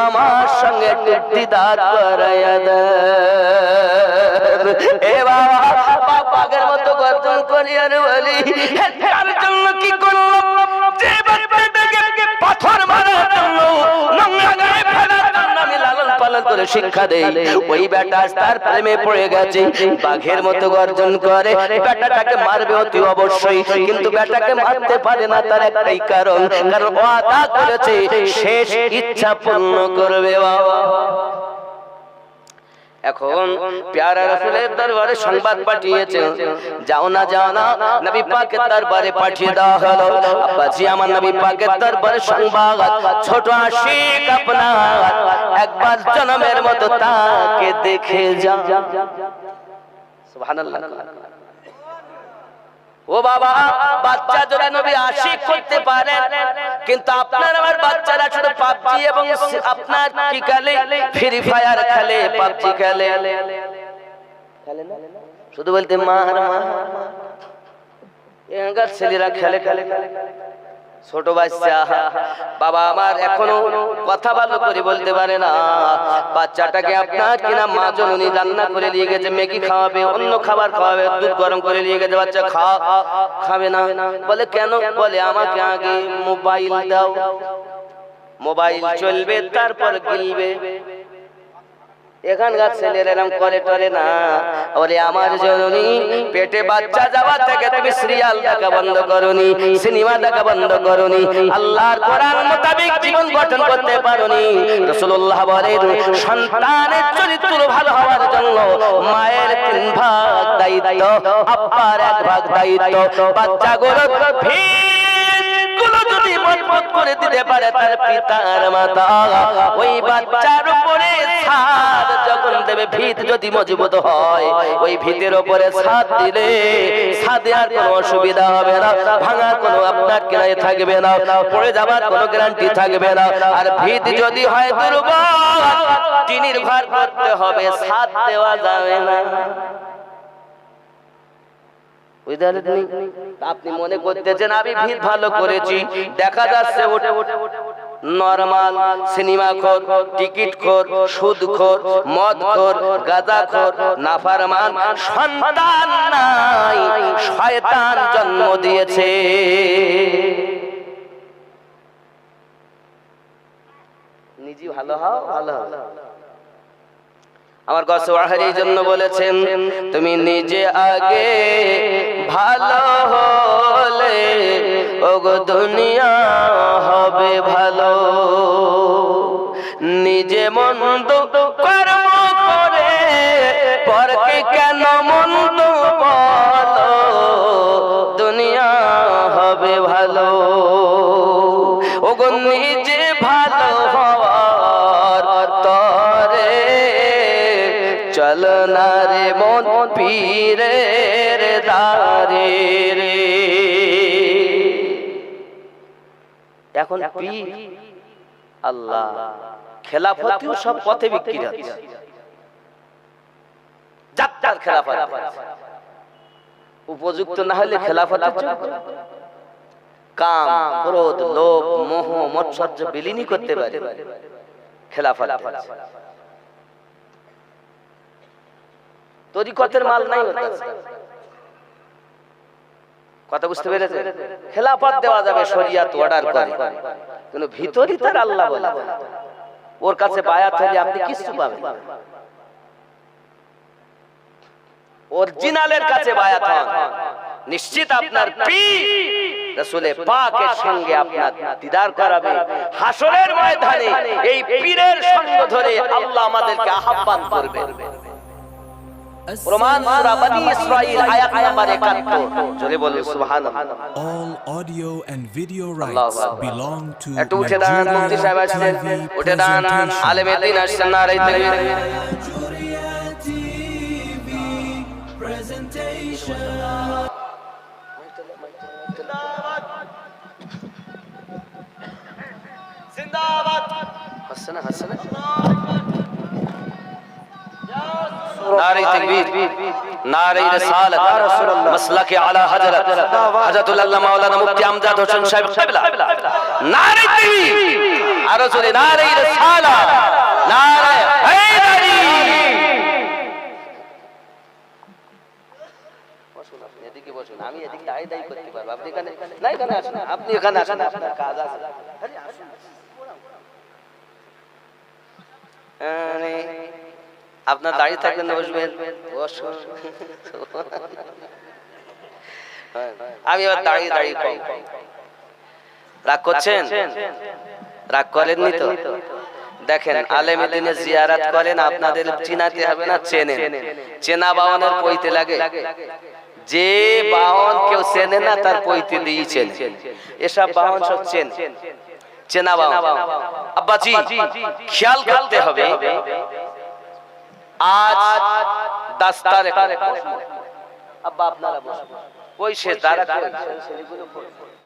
আমার সঙ্গে দিদার করায়া দেন। এ বাবা, পাগের মতো গর্জন করি আর বলি তার জন্য কি করলাম? যে বাচ্চাটাকে পাথর মারার জন্য, নোংরা গায়ে ফেলার জন্য আমি লালন পালন করে শিক্ষা দেই, ওই বেটা তার প্রেমে পড়ে গেছে, বাঘের মতো গর্জন করে। বেটাটাকে মারবে অতি অবশ্যই, কিন্তু বেটাকে মারতে পারে না, তার একটাই কারণ, কারণ ওয়াদা করেছে শেষ ইচ্ছা পূর্ণ করবে। বাবা এখন প্যারা রাসূলের দরবারে সংবাদ পাঠিয়েছে, যাও না যাও না, নবী পাকের দরবারে পাঠিয়ে দেওয়া হলো। আব্বাজি আমার নবী পাকের দরবারে সংবাদ, ছোট আশিক আপনার একবার জন্মের মতো তাকে দেখে যাও। সুবহানাল্লাহ। ও বাবা, বাচ্চা যদি নবী আশিক করতে পারে, কিন্তু আপনার আমার বাচ্চারা শুধু পাবজি এবং আপনার কি খেলে, ফ্রি ফায়ার খেলে, পাবজি খেলে, শুধু বলতে মার মার। এখানকার ছেলেরা খেলে খেলে ছোট বাচ্চা, বাবা আমার এখনো কথা ভালো করে বলতে পারে না। বাচ্চাটাকে আপনার কিনা মা জননী রান্না করে নিয়ে গেছে, ম্যাগি খাওয়াবে, অন্য খাবার খাওয়াবে, দুধ গরম করে নিয়ে গেছে, বাচ্চা খাবে না। বলে কেন? বলে আমাকে আগে মোবাইল দাও, মোবাইল চলবে তারপর গিলবে। এখানকার ছেলেরা এরকম করে টরে না। বলে আমার জননী পেটে বাচ্চা যাওয়া থেকে তুমি সিরিয়াল দেখা বন্ধ করনি, সিনেমা দেখা বন্ধ করনি, আল্লাহর কোরআন মোতাবেক জীবন গঠন করতে পারোনি। রাসূলুল্লাহ বলেন সন্তানের চরিত্র ভালো হওয়ার জন্য মায়ের 3 ভাগ দায়িত্ব, আব্বার 1 ভাগ দায়িত্ব। বাচ্চাগুলো যদি মজবুত করে দিতে পারে তার পিতার মাতা, ওই বাচ্চার উপরে ছাদ যখন দেবে, ভিত যদি মজবুত হয়, ওই ভিতের উপরে ছাদ দিলে ছাদে আর কোনো অসুবিধা হবে না, ভাঙার কোনো আপনার কিনারে থাকবে না, পড়ে যাবার কোনো গ্যারান্টি থাকবে না। আর ভিত যদি হয় দুর্বল, টিনের ঘর করতে হবে, ছাদ দেওয়া যাবে না। আপনি মনে করতেছেন আমি ভিত ভালো করেছি, দেখা যাচ্ছে নরমাল সিনেমাখোর, টিকিটখোর, সুদখোর, মদখোর, গাঁজাখোর, নাফরমান সন্তান নাই, শয়তান জন্ম দিয়েছে। নিজে ভালো হও, ভালো হও। আমার কাছে এই জন্য বলেছেন তুমি নিজে আগে ভালো হলে ওগো দুনিয়া হবে ভালো। নিজে মন্দ কর্ম করে পরকে কেন মন্দ বলো, দুনিয়া হবে ভালো। না রে মন পীরের দারে রে। এখন পীর আল্লাহ খেলাফতিও সব পথে বিক্রি হচ্ছে, যাত্রার খেলাফত উপযুক্ত না হলে খেলাফতের যোগ্য। কাম ক্রোধ লোভ মোহ মৎসর্য বিলীনই করতে পারে খেলাফত। তরিকতের মাল নাই ওর কাছে, কথা বুঝতে পেরেছে? খেলাফত দেওয়া যাবে শরিয়াত অর্ডার করে, কিন্তু ভিতরই তার আল্লাহ বলে। ওর কাছে বায়াত হলে আপনি কিছু পাবেন। অরিজিনালের কাছে বায়াত হন, নিশ্চিত আপনার পীর রাসূলে পাকের সঙ্গে আপনার দিদার করাবে। হাসরের ময়দানে এই পীরের সঙ্গ ধরে আল্লাহ আমাদেরকে আহ্বান করবে। প্রমাণ সূরা বনী ইসরাঈল আয়াত নাম্বার 71। জোরে বলুন সুবহানাল্লাহ। All audio and video rights belong to একটু উঠে দাঁড়ান, মুফতি সাহেব আসছেন, উঠে দাঁড়ান। আলেমে দ্বীন আসছেন, নারে তাকবীর। জিন্দাবাদ হাসনা হাসনা নারে তাকবীর নারে রিসালাত মাসলাকে আলা হযরত হযরতুল আল্লামা মাওলানা মুফতি আমজাদ হোসেন সাহেব কিবলা। নারে তাকবীর আর জোরে নারে রিসালাত নারে হায়দারি। বসুন আপনি এদিকে বসুন, আমি এদিকে দাঁড়িয়ে দাঁড়িয়ে করতে পারবো, আপনি এখানে না, এখানে আসুন, আপনি এখানে আসুন, আপনার কাজ আছে। আরে আসুন, আরে আপনার দাঁড়িয়ে থাকবেন না বসবেন? বসুন। আমি এবার দাঁড়িয়ে দাঁড়িয়ে কম। রাগ করছেন? রাগ করেননি তো? দেখেন আলেমে দ্বীনের জিয়ারত করেন, আপনাদের চিনাতে হবে না, চেনেন। চেনা বাওয়ানের পইতে লাগে, যে বাওয়ান কেউ চেনে না তার পইতে দিয়েই চেনে। এসব বাওয়ান সব চেনা বাওয়ান। আব্বাজি খেয়াল করতে হবে, আজ দাস্তারে আব্বা আপনারা বসুন, ওই সে দ্বারা